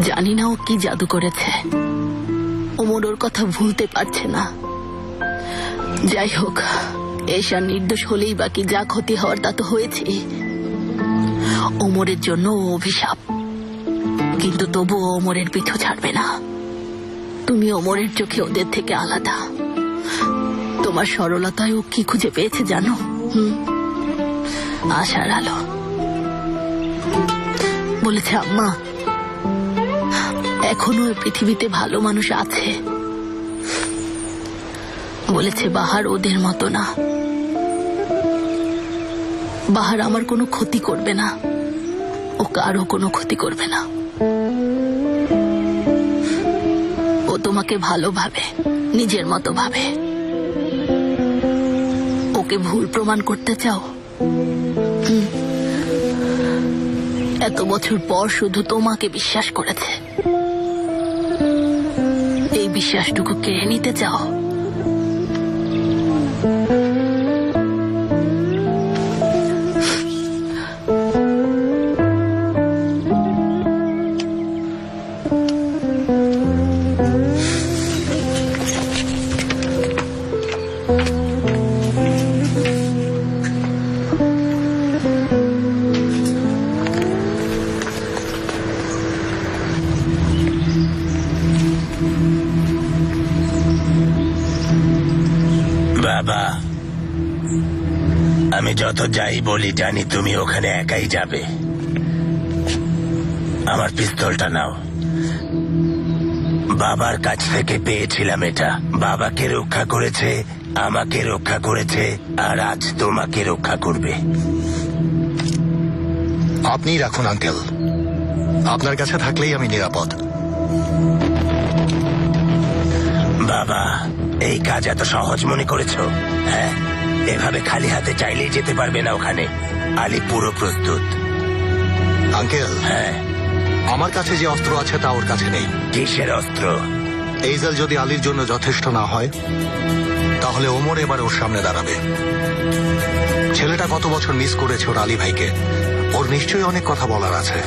জানি না ও কি জাদু করেছে। ওমর ওর কথা ভুলতে পারছে না। যাই হোক, ঈশান নির্দোষ হলেই বাকি যা ক্ষতি হওয়ার তা তো হয়েছে। ওমরের জন্য ও অভিশাপ, কিন্তু তবুও ওমরের পিছু ছাড়বে না। তুমি ওমরের চোখে ওদের থেকে আলাদা। তোমার সরলতায় ও কি খুঁজে পেয়েছে জানো? আশার আলো। বলেছে আম্মা, এখনো পৃথিবীতে ভালো মানুষ আছে। বলেছে বাহার ওদের মতো না। বাহার আমার কোনো ক্ষতি করবে না, ও কারো কোনো ক্ষতি করবে না। ও তোমাকে ভালোভাবে, নিজের মতো ভাবে। ওকে ভুল প্রমাণ করতে চাও? এত বছর পর শুধু তোমাকে বিশ্বাস করেছে। এই বিশ্বাসটুকু কেড়ে নিতে চাও? বাবা, আমি যত যাই বলি জানি তুমি ওখানে একাই যাবে। আমার পিস্তলটা নাও। বাবার কাছ থেকে পেয়েছিলাম এটা। বাবাকে রক্ষা করেছে, আমাকে রক্ষা করেছে, আর আজ তোমাকে রক্ষা করবে। আপনিই রাখুন আঙ্কেল, আপনার কাছে থাকলেই আমি নিরাপদ। বাবা, এই কাজ এত সহজ মনে করেছো? হ্যাঁ, এভাবে খালি হাতে চাইলেই যেতে পারবে না ওখানে। আলী পুরো প্রস্তুত। আঙ্কেল, হ্যাঁ, আমার কাছে যে অস্ত্র আছে তা ওর কাছে নেই। কিসের অস্ত্র? এইজেল যদি আলীর জন্য যথেষ্ট না হয়, তাহলে ওমর এবার ওর সামনে দাঁড়াবে। ছেলেটা কত বছর মিস করেছে ওর আলী ভাইকে, ওর নিশ্চয়ই অনেক কথা বলার আছে।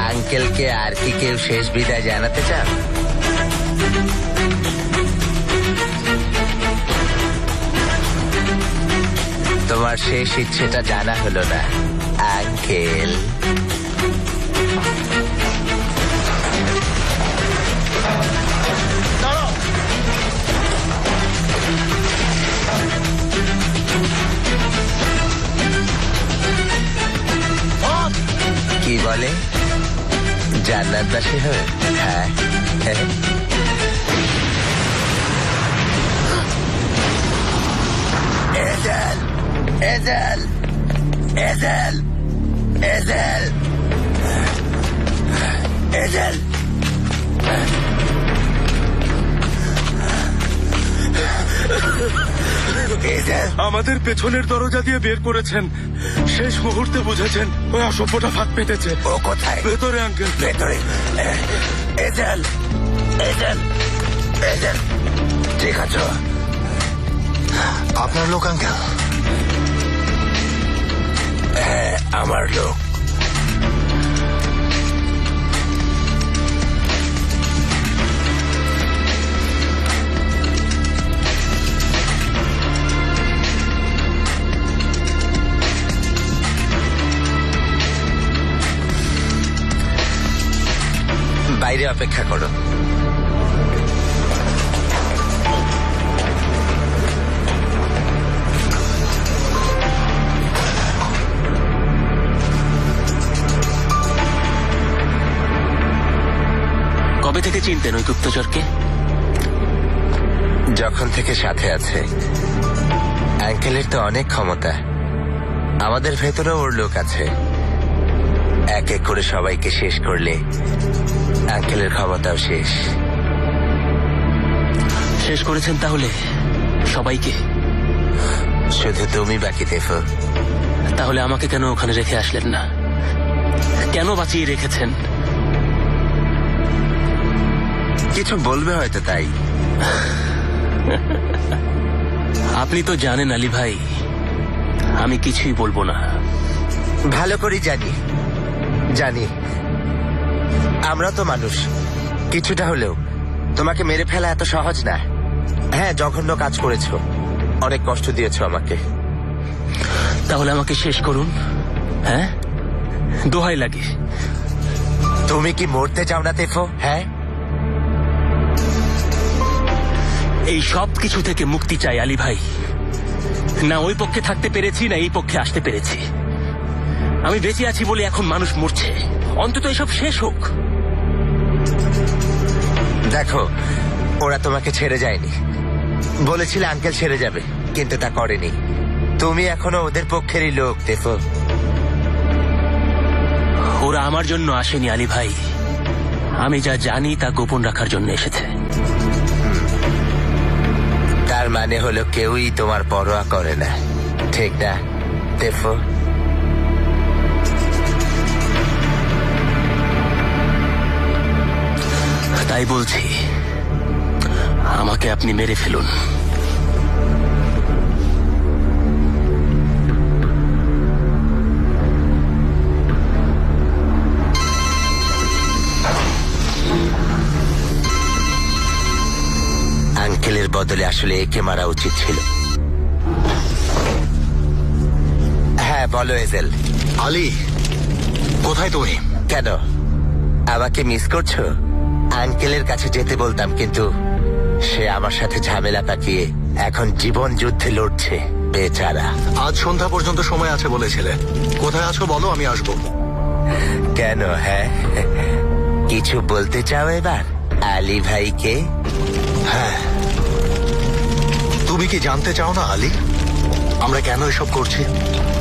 আঙ্কেলকে আর কি কেউ শেষ বিদায় জানাতে চান? তোমার শেষ ইচ্ছেটা জানা হলো না আঙ্কেল। কি বলে? জান্নাতবাসী হবে? হ্যাঁ, এজেল, এজেল, এজেল, এজেল, এজেল। আমাদের পেছনের দরজা দিয়ে বের করেছেন। শেষ মুহূর্তে বুঝেছেন ওই অসভ্যটা ফাঁক পেতেছে। ও কোথায়? ভেতরে আঙ্কেল, ভেতরে। এজেল, এজেল, এজেল, ঠিক আছে। আপনার লোক আঙ্কেল? হ্যাঁ, আমার লোক। বাইরে অপেক্ষা করো। কবে থেকে চিনতেন ওই গুপ্তচরকে? যখন থেকে সাথে আছে। আঙ্কেলের তো অনেক ক্ষমতা, আমাদের ভেতরেও ওর লোক আছে। এক এক করে সবাইকে শেষ করলে আঙ্কেলের ক্ষমতাও শেষ। শেষ করেছেন তাহলে সবাইকে? শুধু তুমি বাকি দেখো। তাহলে আমাকে কেন ওখানে রেখে আসলেন না? কেন বাঁচিয়ে রেখেছেন? কিছু বলবে হয়তো তাই। আপনি তো জানেন আলী ভাই, আমি কিছুই বলবো না। ভালো করে জানি, জানি। আমরা তো মানুষ, কিছুটা হলেও। তোমাকে মেরে ফেলা এত সহজ না। হ্যাঁ, জঘন্য কাজ করেছো, অনেক কষ্ট দিয়েছো আমাকে। তাহলে আমাকে শেষ করুন। হ্যাঁ, দোহাই লাগে। তুমি কি মরতে চাও না তেফো? হ্যাঁ, এই সব কিছু থেকে মুক্তি চাই আলী ভাই। না ওই পক্ষে থাকতে পেরেছি, না এই পক্ষে আসতে পেরেছি। আমি বেঁচে আছি বলে এখন মানুষ মরছে, অন্তত এসব শেষ হোক। দেখো, ওরা তোমাকে ছেড়ে যায়নি। বলেছিলে আঙ্কেল ছেড়ে যাবে, কিন্তু তা করেনি। তুমি এখনো ওদের পক্ষেরই লোক তেফো। ওরা আমার জন্য আসেনি আলী ভাই, আমি যা জানি তা গোপন রাখার জন্য এসেছে। তার মানে হলো কেউই তোমার পরোয়া করে না, ঠিক না তেফো? তাই বলছি, আমাকে আপনি মেরে ফেলুন। আঙ্কেলের বদলে আসলে একে মারা উচিত ছিল। হ্যাঁ বলো এজেল। আলী, কোথায় তুমি? কেন, আমাকে মিস করছো? আঙ্কেলের কাছে যেতে বলতাম, কিন্তু সে আমার সাথে ঝামেলা পাকিয়ে এখন জীবন যুদ্ধে লড়ছে, বেচারা। আজ সন্ধ্যা পর্যন্ত সময় আছে বলেছিলে, কোথায় আছো বলো, আমি আসবো। কেন, হ্যাঁ কিছু বলতে চাও এবার আলী ভাইকে? হ্যাঁ, তুমি কি জানতে চাও না আলী, আমরা কেন এসব করছি,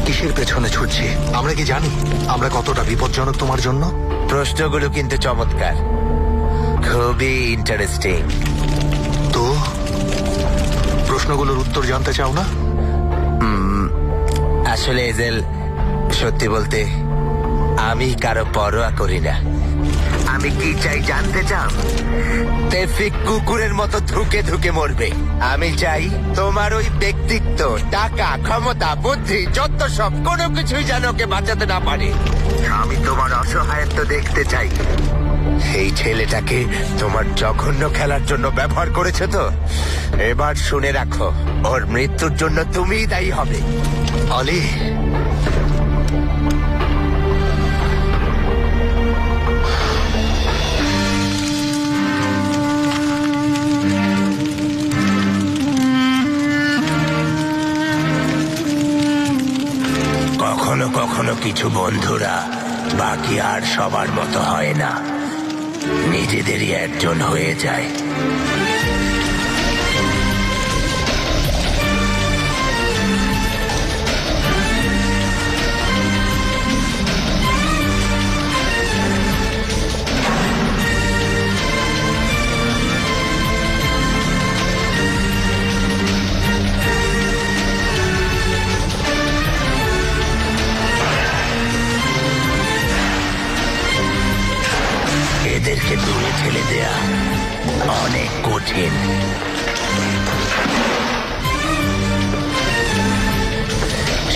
কিসের পেছনে ছুটছি? আমরা কি জানি আমরা কতটা বিপজ্জনক তোমার জন্য? প্রশ্নগুলো কিন্তু চমৎকার, খুবই ইন্টারেস্টিং। তো প্রশ্নগুলোর উত্তর জানতে চাও না? আসলে এজেল, সত্যি বলতে আমি কারো পরোয়া করি না। আমি কি চাই জানতে চাও? তেফিক কুকুরের মতো ধুকে ধুকে মরবে। আমি চাই তোমার ওই ব্যক্তিত্ব, টাকা, ক্ষমতা, বুদ্ধি, যত সব কোনো কিছুই যেন ওকে বাঁচাতে না পারে। আমি তোমার অসহায়ত্ব দেখতে চাই। এই ছেলেটাকে তোমার জঘন্য খেলার জন্য ব্যবহার করেছে তো, এবার শুনে রাখো, ওর মৃত্যুর জন্য তুমিই দায়ী হবে। আলী, কখনো কখনো কিছু বন্ধুরা বাকি আর সবার মতো হয় না, নিজেদেরই একজন হয়ে যায়। এদেরকে দূরে ঠেলে দেয়া অনেক কঠিন।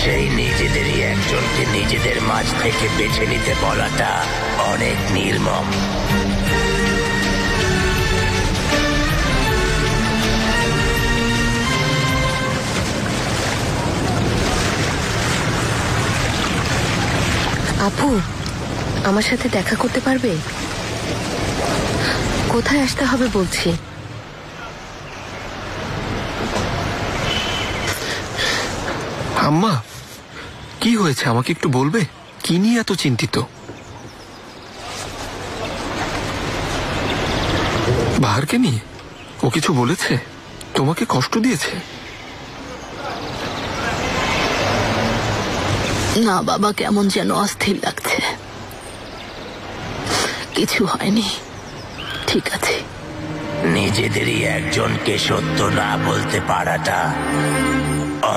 সেই নিজেদেরই একজনকে নিজেদের মাঝ থেকে বেছে নিতে বলাটা অনেক নির্মম। আপু, আমার সাথে দেখা করতে পারবে? কোথায় আসতে হবে বলছি। আম্মা, কি হয়েছে আমাকে একটু বলবে? কি নিয়ে এত চিন্তিত? বাহারকে নিয়ে? ও কিছু বলেছে? তোমাকে কষ্ট দিয়েছে? না বাবা, কেমন যেন অস্থির লাগছে। কিছু হয়নি, ঠিক আছে। নিজেদেরই একজনকে সত্য না বলতে পারাটা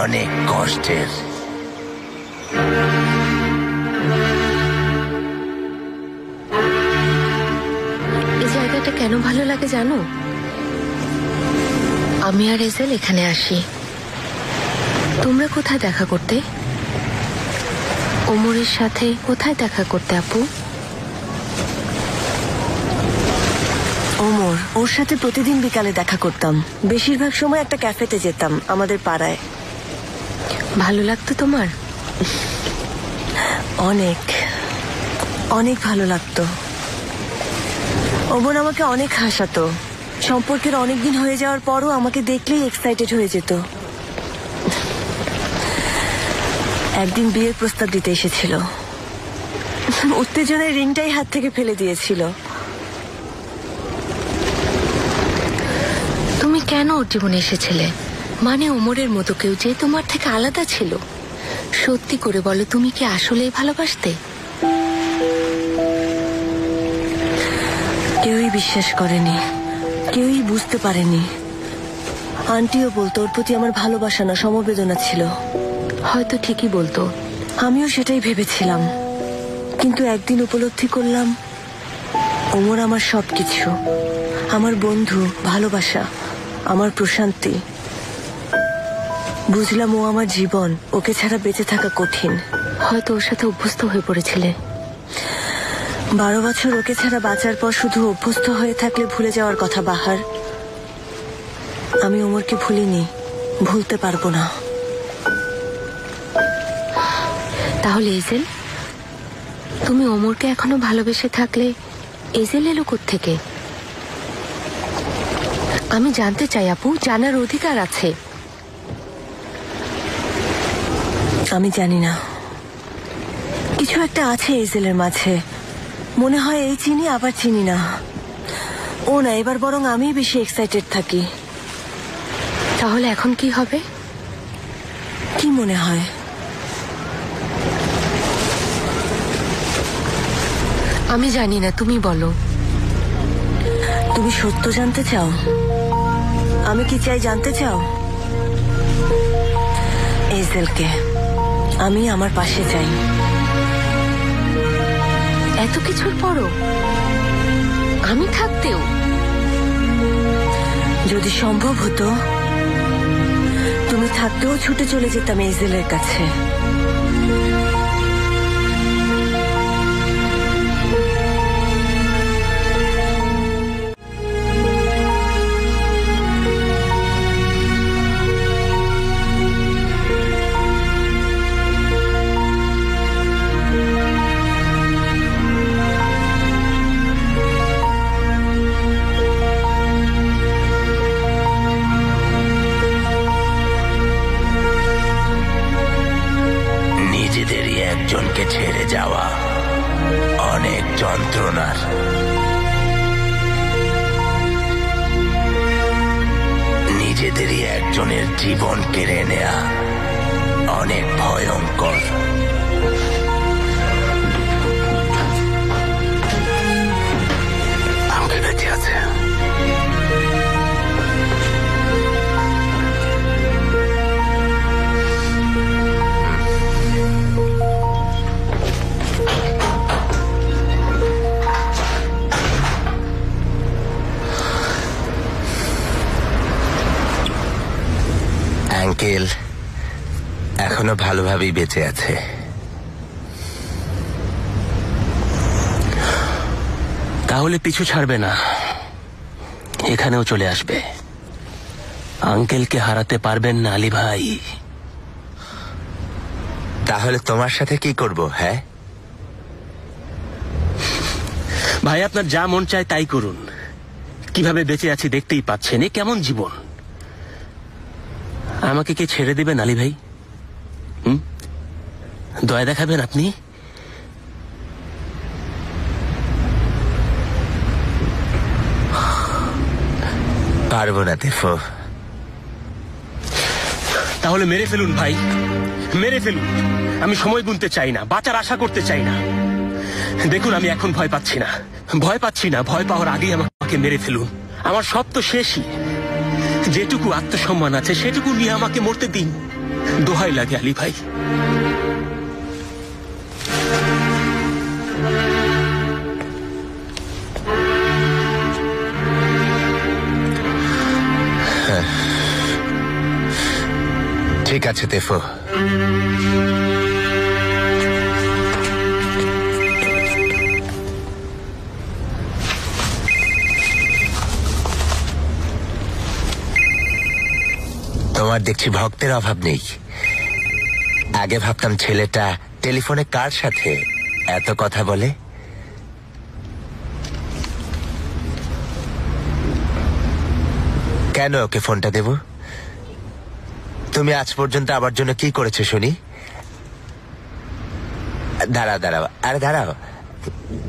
অনেক কষ্টের। এই জায়গাটা কেন ভালো লাগে জানো? আমি আর এজেল এখানে আসি। তোমরা কোথায় দেখা করতে? ওমরের সাথে কোথায় দেখা করতে আপু? ওমর, ওর সাথে প্রতিদিন বিকালে দেখা করতাম। বেশিরভাগ সময় একটা ক্যাফেতে যেতাম আমাদের পাড়ায়। ভালো লাগতো তোমার? অনেক। অনেক ভালো লাগতো। ওমর আমাকে অনেক হাসাতো। সম্পর্কের অনেকদিন হয়ে যাওয়ার পরও আমাকে দেখলেই এক্সাইটেড হয়ে যেত। একদিন বিয়ের প্রস্তাব দিতে এসেছিল। উত্তেজনায় রিংটাই হাত থেকে ফেলে দিয়েছিল। তুমি কেন ওর জীবনে এসেছিলে? মানে ওমরের মতো কেউ যে তোমার থেকে আলাদা ছিল। সত্যি করে বলো, তুমি কি আসলেই ভালোবাসতে? কেউই বিশ্বাস করেনি, কেউই বুঝতে পারেনি। আন্টিও বলতো ওর প্রতি আমার ভালোবাসা না, সমবেদনা ছিল। হয়তো ঠিকই বলতো। আমিও সেটাই ভেবেছিলাম, কিন্তু একদিন উপলব্ধি করলাম ওমর আমার সবকিছু, আমার বন্ধু, ভালোবাসা, আমার প্রশান্তি। বুঝলাম ও আমার জীবন, ওকে ছাড়া বেঁচে থাকা কঠিন। হয়তো ওর সাথে অভ্যস্ত হয়ে পড়েছিলে। 12 বছর ওকে ছাড়া বাঁচার পর শুধু অভ্যস্ত হয়ে থাকলে ভুলে যাওয়ার কথা বাহার। আমি ওমরকে ভুলিনি, ভুলতে পারবো না। তাহলে এজেল, তুমি ওমরকে এখনো ভালোবেসে থাকলে এজেল এলো কোত্থেকে? আমি জানতে চাই আপু, জানার অধিকার আছে। আমি জানি না, কিছু একটা আছে এজেলের মাঝে। মনে হয় এই চিনি আবার চিনি না। ও না, এবার বরং আমি বেশি এক্সাইটেড থাকি। তাহলে এখন কি হবে? কি মনে হয়? আমি জানি না, তুমি বলো। তুমি সত্য জানতে চাও? আমি কি চাই জানতে চাও? এজেলকে আমি আমার পাশে চাই। এত কিছুর পরও? আমি থাকতেও? যদি সম্ভব হতো তুমি থাকতেও ছুটে চলে যেতাম এজেলের কাছে। নিজেদেরই একজনকে ছেড়ে যাওয়া অনেক যন্ত্রণার। নিজেদেরই একজনের জীবন কেড়ে নেয়া অনেক ভয়ঙ্কর। আঙ্কেল বেঁচে আছে। আঙ্কেল এখনো ভালোভাবেই বেঁচে আছে। তাহলে পিছু ছাড়বে না, এখানেও চলে আসবে। আঙ্কেলকে হারাতে পারবেন না আলী ভাই। তাহলে তোমার সাথে কি করব? হ্যাঁ ভাই, আপনার যা মন চায় তাই করুন। কিভাবে বেঁচে আছি দেখতেই পাচ্ছেন। এ কেমন জীবন? আমাকে কি ছেড়ে দিবেন আলী ভাই? দয়া দেখাবেন আপনি? পারবো না তেফো। তাহলে মেরে ফেলুন ভাই, মেরে ফেলুন। আমি সময় গুনতে চাই না, বাঁচার আশা করতে চাই না। দেখুন, আমি এখন ভয় পাচ্ছি না, ভয় পাচ্ছি না। ভয় পাওয়ার আগেই আমাকে মেরে ফেলুন। আমার সব তো শেষই। যেটুকু আত্মসম্মান আছে সেটুকু নিয়ে আমাকে মরতে দিন। দোহাই লাগে আলী ভাই। ঠিক আছে তেফো। তোমার দেখছি ভক্তের অভাব নেই। আগে ভাবতাম ছেলেটা টেলিফোনে কার সাথে এত কথা বলে, কেন ওকে ফোনটা দেব? তুমি আজ পর্যন্ত আমার জন্য কি করেছো শুনি? দাঁড়াও দাঁড়াও, আরে দাঁড়াও,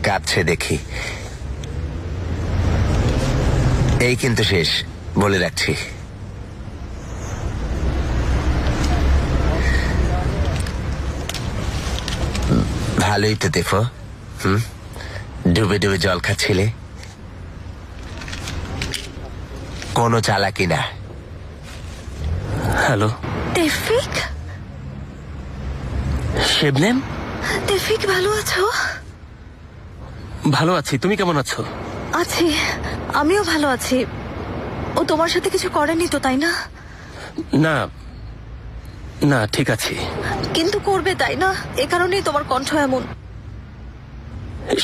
কাঁদছে দেখি। এই কিন্তু শেষ, বলে রাখছি। ভালোই তো দেখো, ডুবে ডুবে জল খাচ্ছিলে, কোনো চালাকি না। হ্যালো তেফিক, শেবনেম। তেফিক ভালো আছো? ভালো আছি, তুমি কেমন আছো? আছি, আমিও ভালো আছি। ও তোমার সাথে কিছু করেনি তো, তাই না? না না, ঠিক আছে। কিন্তু করবে, তাই না? এ কারণেই তোমার কণ্ঠ এমন।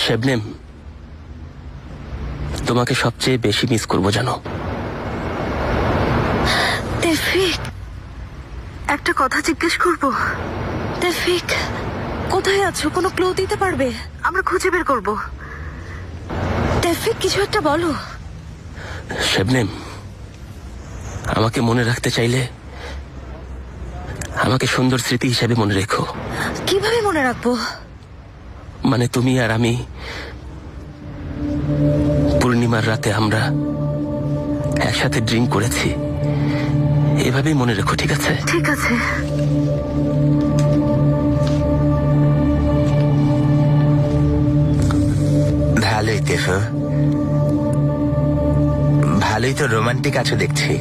শেবনেম, তোমাকে সবচেয়ে বেশি মিস করবো জানো। তেফিক, একটা কথা জিজ্ঞেস করবো? তেফিক, কোথায় আছো? কোনো ক্লু দিতে পারবে? আমরা খুঁজে বের করবো। তেফিক, কিছু একটা বলো। শেবনেম, আমাকে মনে রাখতে চাইলে আমাকে সুন্দর স্মৃতি হিসেবে মনে রেখো। কিভাবে মনে রাখবো? মানে তুমি আর আমি পূর্ণিমার রাতে আমরা একসাথে ড্রিঙ্ক করেছি, এভাবেই মনে রেখো, ঠিক আছে? ঠিক আছে। ভালোই দেখো, ভালোই তো রোমান্টিক আছো দেখছি।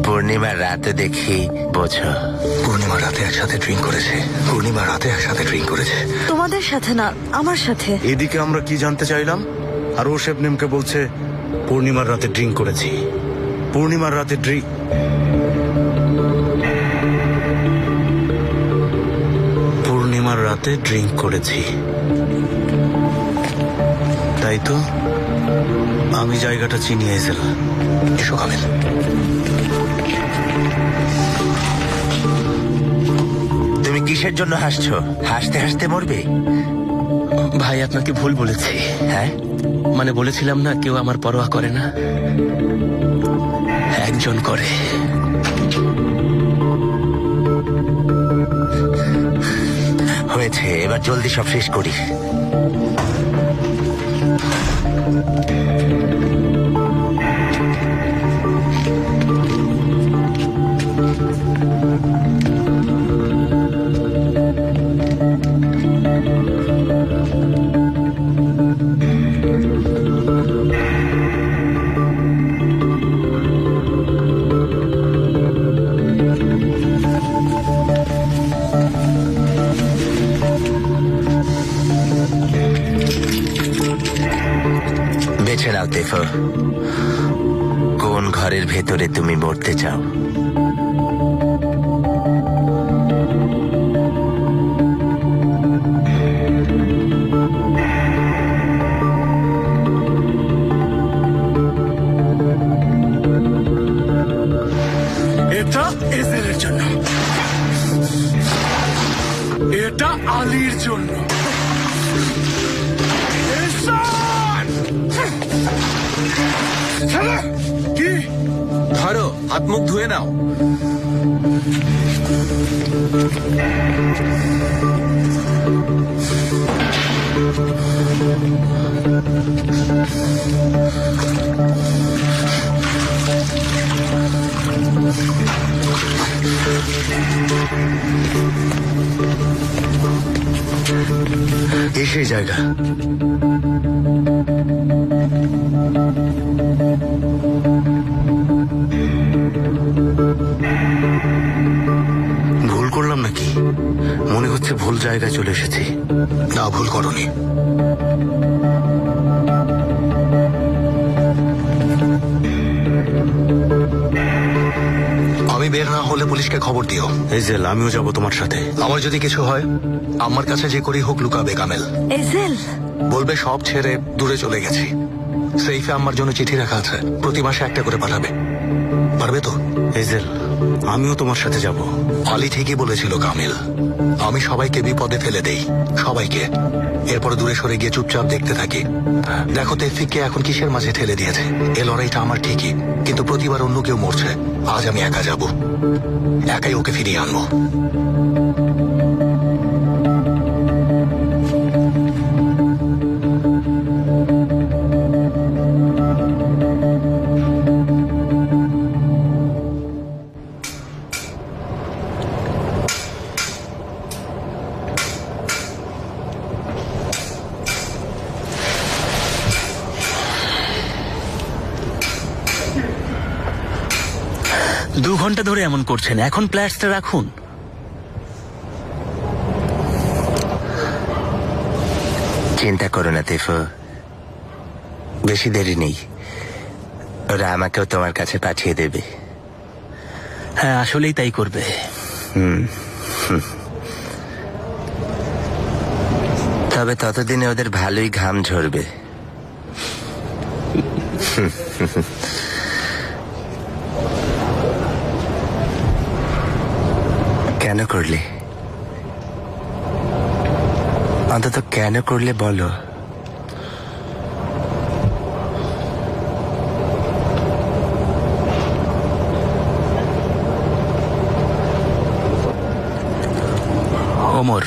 পূর্ণিমার রাতে দেখি বোঝো। পূর্ণিমার রাতে একসাথে ড্রিঙ্ক করেছে, পূর্ণিমার রাতে একসাথে ড্রিঙ্ক করেছে। তোমাদের সাথে না, আমার সাথে। এদিকে আমরা কি জানতে চাইলাম, আর ও শেবনেমকে বলছে পূর্ণিমার রাতে ড্রিঙ্ক করেছি। পূর্ণিমার রাতে পূর্ণিমার রাতে ড্রিঙ্ক করেছি, তাই তো? আমি জায়গাটা চিনি এসেল। এসো কামিল। তুমি কিসের জন্য হাসছো? হাসতে হাসতে মরবে। ভাই, আপনাকে ভুল বলেছি। হ্যাঁ, মানে বলেছিলাম না কেউ আমার পরোয়া করে না, একজন করে। হয়েছে, এবার জলদি সব শেষ করি। বেছে নাও দেখো, কোন ঘরের ভেতরে তুমি মরতে চাও। এটা এসেলের জন্য, এটা আলীর জন্য। কি ধরো, হাত মুখ ধুয়ে নাও। এই সেই জায়গা। ভুল করলাম নাকি? মনে হচ্ছে ভুল জায়গায় চলে এসেছি। না, ভুল করনি। আমি বের না হলে পুলিশকে খবর দিও। এজেল, আমিও যাব তোমার সাথে। আমার যদি কিছু হয়, আমার কাছে যে করেই হোক লুকাবে কামেল। এজেল, বলবে সব ছেড়ে দূরে চলে গেছি। সেইফে আমার জন্য চিঠি রাখা আছে, প্রতি মাসে একটা করে পাঠাবে। পারবে তো? এজেল, আমিও তোমার সাথে যাব। আলী ঠিকই বলেছিল কামিল, আমি সবাইকে বিপদে ফেলে দেই, সবাইকে। এরপরে দূরে সরে গিয়ে চুপচাপ দেখতে থাকি। দেখো তেফিককে এখন কিসের মাঝে ঠেলে দিয়েছে। এ লড়াইটা আমার ঠিকই, কিন্তু প্রতিবার অন্য কেউ মরছে। আজ আমি একা যাব, একাই ওকে ফিরিয়ে আনবো। দু ঘন্টা ধরে এমন করছেন, এখন প্ল্যাটসটা রাখুন। চিন্তা করো না তেফো, বেশি দেরি নেই, ওরা আমাকেও তোমার কাছে পাঠিয়ে দেবে। হ্যাঁ, আসলেই তাই করবে। তবে ততদিনে ওদের ভালোই ঘাম ঝরবে। কেন করলে? অন্তত কেন করলে বলো। ওমর,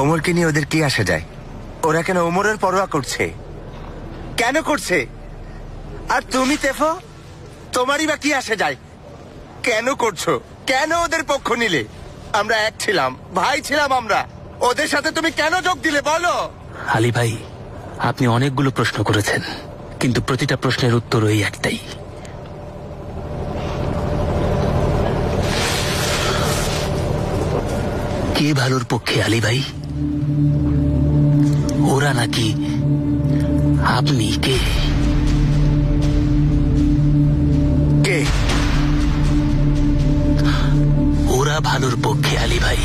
ওমরকে নিয়ে ওদের কি আসা যায়? ওরা কেন ওমরের পরোয়া করছে? কেন করছে? আর তুমি তেফো, তোমারই বা কি আসে যায়? কেন করছো? কেন ওদের পক্ষ নিলে? আমরা এক ছিলাম, ভাই ছিলাম আমরা। ওদের সাথে তুমি কেন যোগ দিলে বলো? আলী ভাই, আপনি অনেকগুলো প্রশ্ন করেছেন, কিন্তু প্রতিটা প্রশ্নের উত্তর ওই একটাই। কে ভালোর পক্ষে আলী ভাই? ওরা নাকি আপনি? কে কে? ওরা ভালোর পক্ষে আলী ভাই।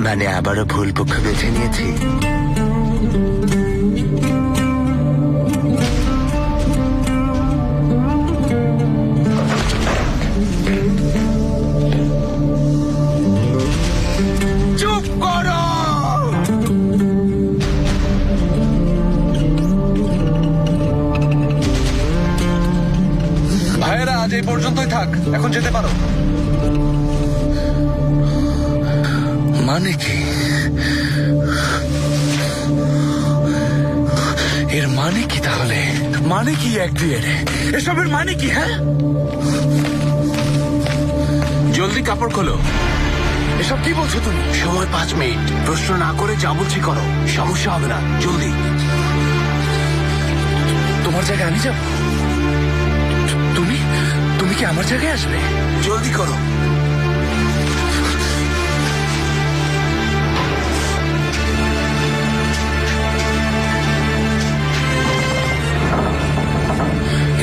মানে আবারও ভুল পক্ষ বেছে নিয়েছি? চুপ করো! ভাইয়েরা, আজ এই পর্যন্তই থাক, এখন যেতে পারো। মানে কি? এর মানে কি তাহলে? মানে কি এক বিয়ের? এসবের মানে কি? হ্যাঁ, জলদি কাপড় খোলো। এসব কি বলছো তুমি? সময় 5 মিনিট, প্রশ্ন না করে যা বলছি করো, সমস্যা হবে না। জলদি। তোমার জায়গায় আমি যাব? তুমি তুমি কি আমার জায়গায় আসবে? জলদি করো।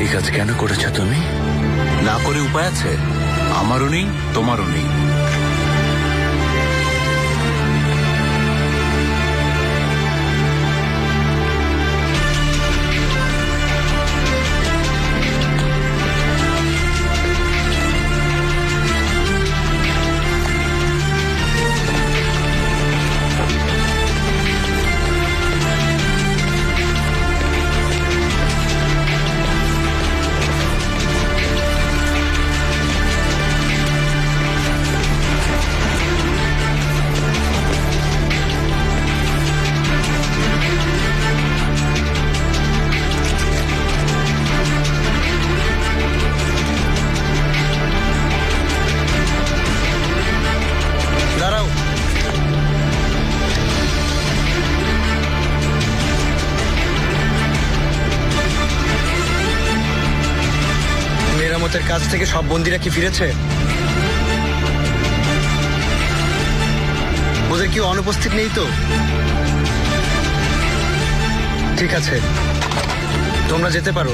এই কাজ কেন করেছো তুমি? না করে উপায় আছে? আমারও নেই, তোমারও নেই। মেরামতের কাজ থেকে সব বন্দীরা কি ফিরেছে? ওদের কি অনুপস্থিত নেই তো? ঠিক আছে, তোমরা যেতে পারো।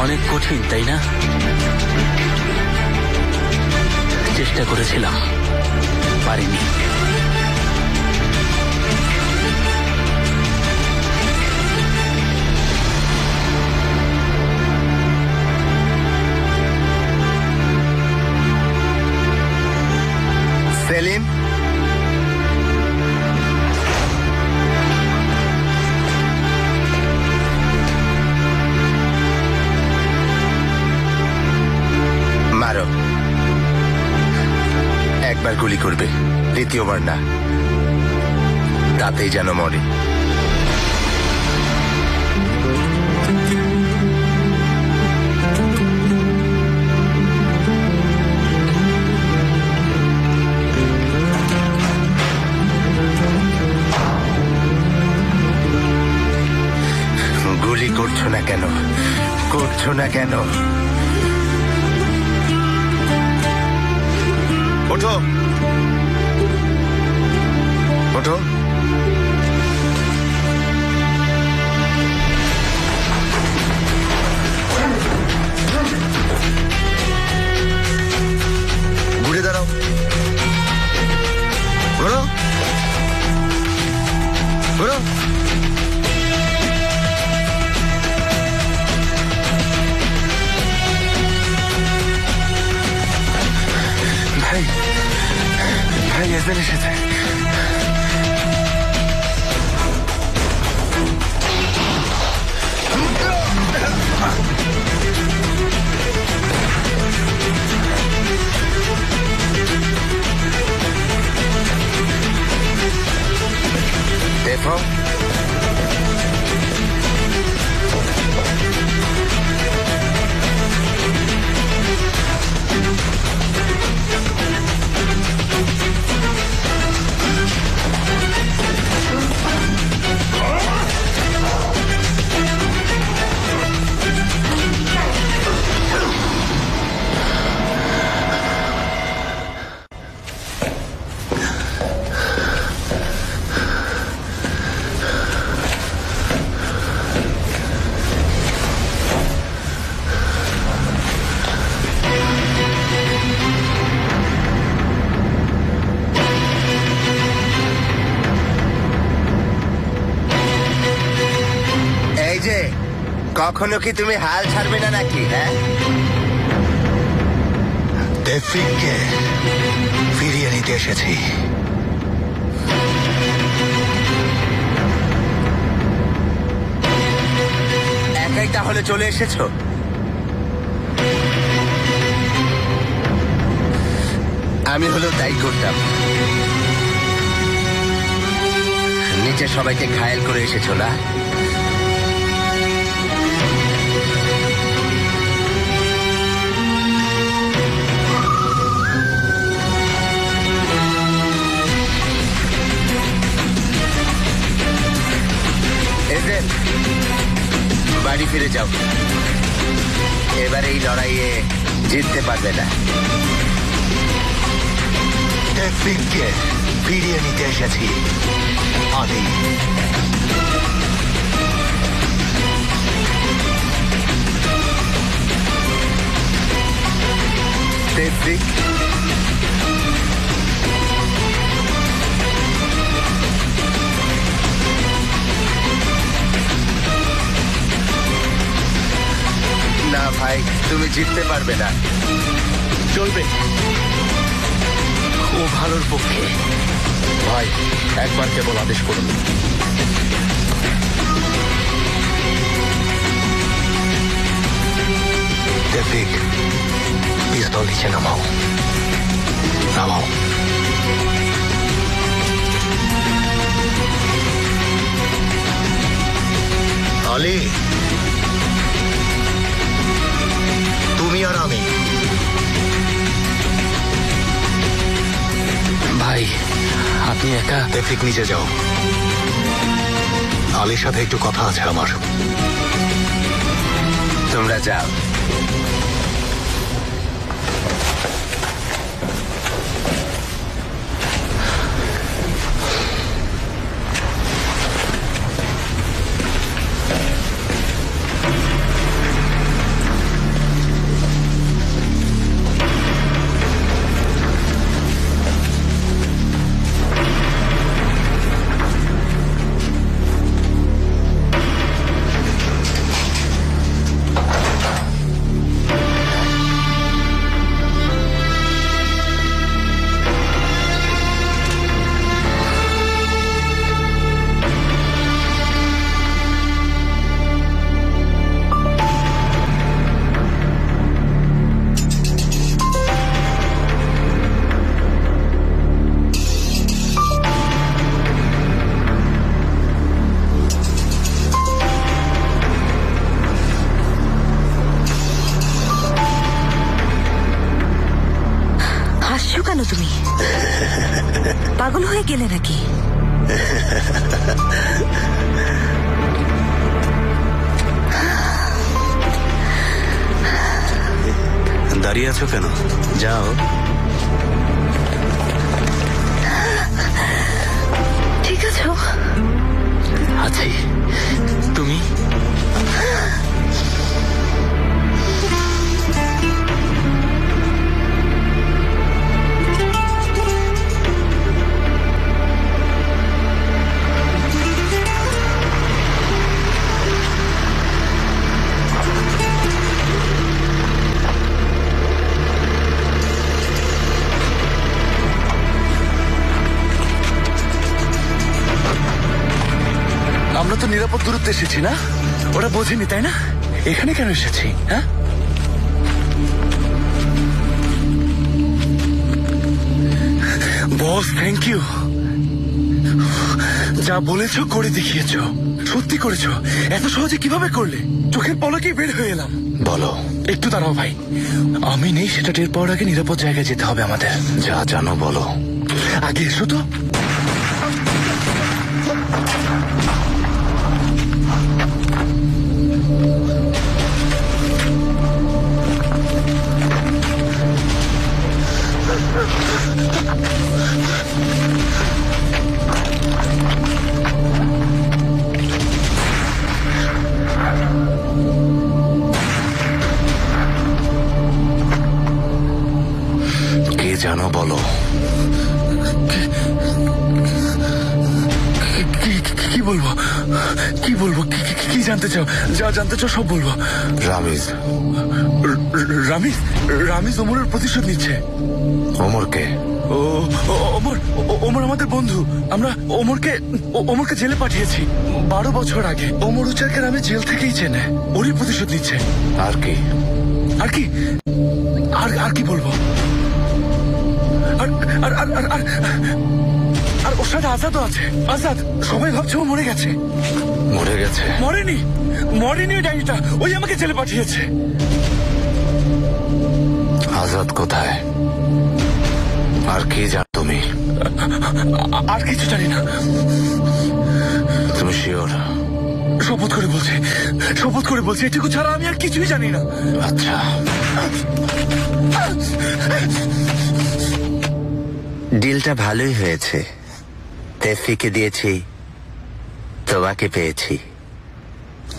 অনেক কঠিন, তাই না? চেষ্টা করেছিলাম, পারিনি। সেলিম, মারো। একবার গুলি করবে, দ্বিতীয়বার না, তাতেই যেন মরে। গুলি করছো না কেন? করছো না কেন? ওঠো, ওঠো। ঘুরে দাঁড়াও, ঘোরো, ঘোরো। ভাই, ভাই এসে এসেছে। দেখো, কখনো কি তুমি হাল ছাড়বে না নাকি? হ্যাঁ, টেফিককে ফিরিয়ে নিতে এসেছি। একাই তাহলে চলে এসেছো? আমি হলো তাই করতাম। নিচে সবাইকে ঘায়েল করে এসেছো না? বাড়ি ফিরে যাও, এবার এই লড়াইয়ে জিততে পারবে না। টেফিককে ফিরিয়ে নিতে এসেছি আমি। টেফিক, না ভাই, তুমি জিততে পারবে না। চলবে, ও ভালোর পক্ষে। ভাই, একবার কেবল আদেশ করুন। টেফিক, পিস্তল নিচে নামাও, নামাও। আলী, তুমি আর আমি। ভাই, আপনি একা? টেফিক, নিচে যাও, আলীর সাথে একটু কথা আছে আমার। তোমরা যাও। ভুলে গেলে নাকি? দাঁড়িয়ে আছো কেন? যাও। ঠিক আছে আছি। তুমি? আমরা তো নিরাপদ দূরত্বে এসেছি না? ওরা বোঝেনি তাই না? এখানে কেন এসেছি? হ্যাঁ, বস, থ্যাংক ইউ। যা বলেছো করে দেখিয়েছো, সত্যি করেছো। এত সহজে কিভাবে করলে? চোখের পলকেই বের হয়ে এলাম। বলো। একটু দাঁড়াও ভাই, আমি নেই সেটা টের পাওয়ার আগে নিরাপদ জায়গায় যেতে হবে আমাদের। যা জানো বলো। আগে এসো তো। কে জানো বলো। কি বলবো? কি বলবো? কি জানতে চাও? যা জানতে চাও সব বলবো। রামিজ। রামিজ? রামিজ ওমরের প্রতিশোধ নিচ্ছে। ওমরকে? ওমর আমাদের বন্ধু। আমরা ওমরকে জেলে পাঠিয়েছি 12 বছর আগে। ওমর উচারকে আমি জেল থেকেই চেনে। ওরই প্রতিশোধ নিচ্ছে। আর কি? আর কি? আর কি বলবো? আর ওর সাথে আজাদও আছে। আজাদ, সবাই ভাবছে ও মরে গেছে। মরে গেছে? মরেনি ডাইনিটা, ওই আমাকে জেলে পাঠিয়েছে। আজাদ কোথায়? আর কি জানো তুমি? আর কিছু জানি না। তুমি শিওর? শপথ করে বলছি এটুকু ছাড়া আমি আর কিছুই জানি না। আচ্ছা, ডিলটা ভালোই হয়েছে। তেফিকে দিয়েছি, তোমাকে পেয়েছি।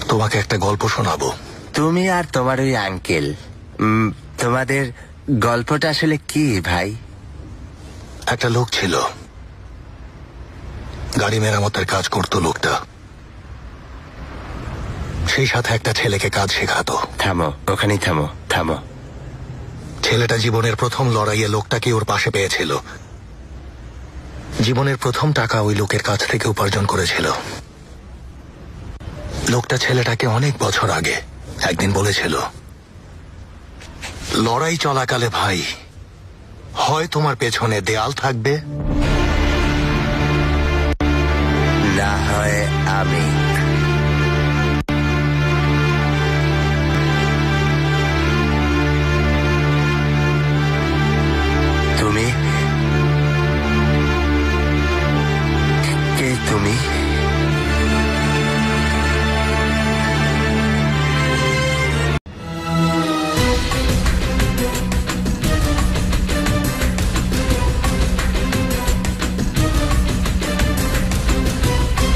তোমাকে একটা গল্প শোনাবো। তুমি আর তোমার ওই আঙ্কেল, তোমাদের গল্পটা আসলে কি ভাই? একটা লোক ছিল, গাড়ি মেরামতের কাজ করতো লোকটা। সেই সাথে একটা ছেলেকে কাজ শেখাতো। থামো, ওখানেই থামো। ছেলেটা জীবনের প্রথম লড়াইয়ে লোকটাকে ওর পাশে পেয়েছিল। জীবনের প্রথম টাকা ওই লোকের কাছ থেকে উপার্জন করেছিল। লোকটা ছেলেটাকে অনেক বছর আগে একদিন বলেছিল, লড়াই চলাকালে ভাই, হয় তোমার পেছনে দেয়াল থাকবে, না হয় আমি। তুমি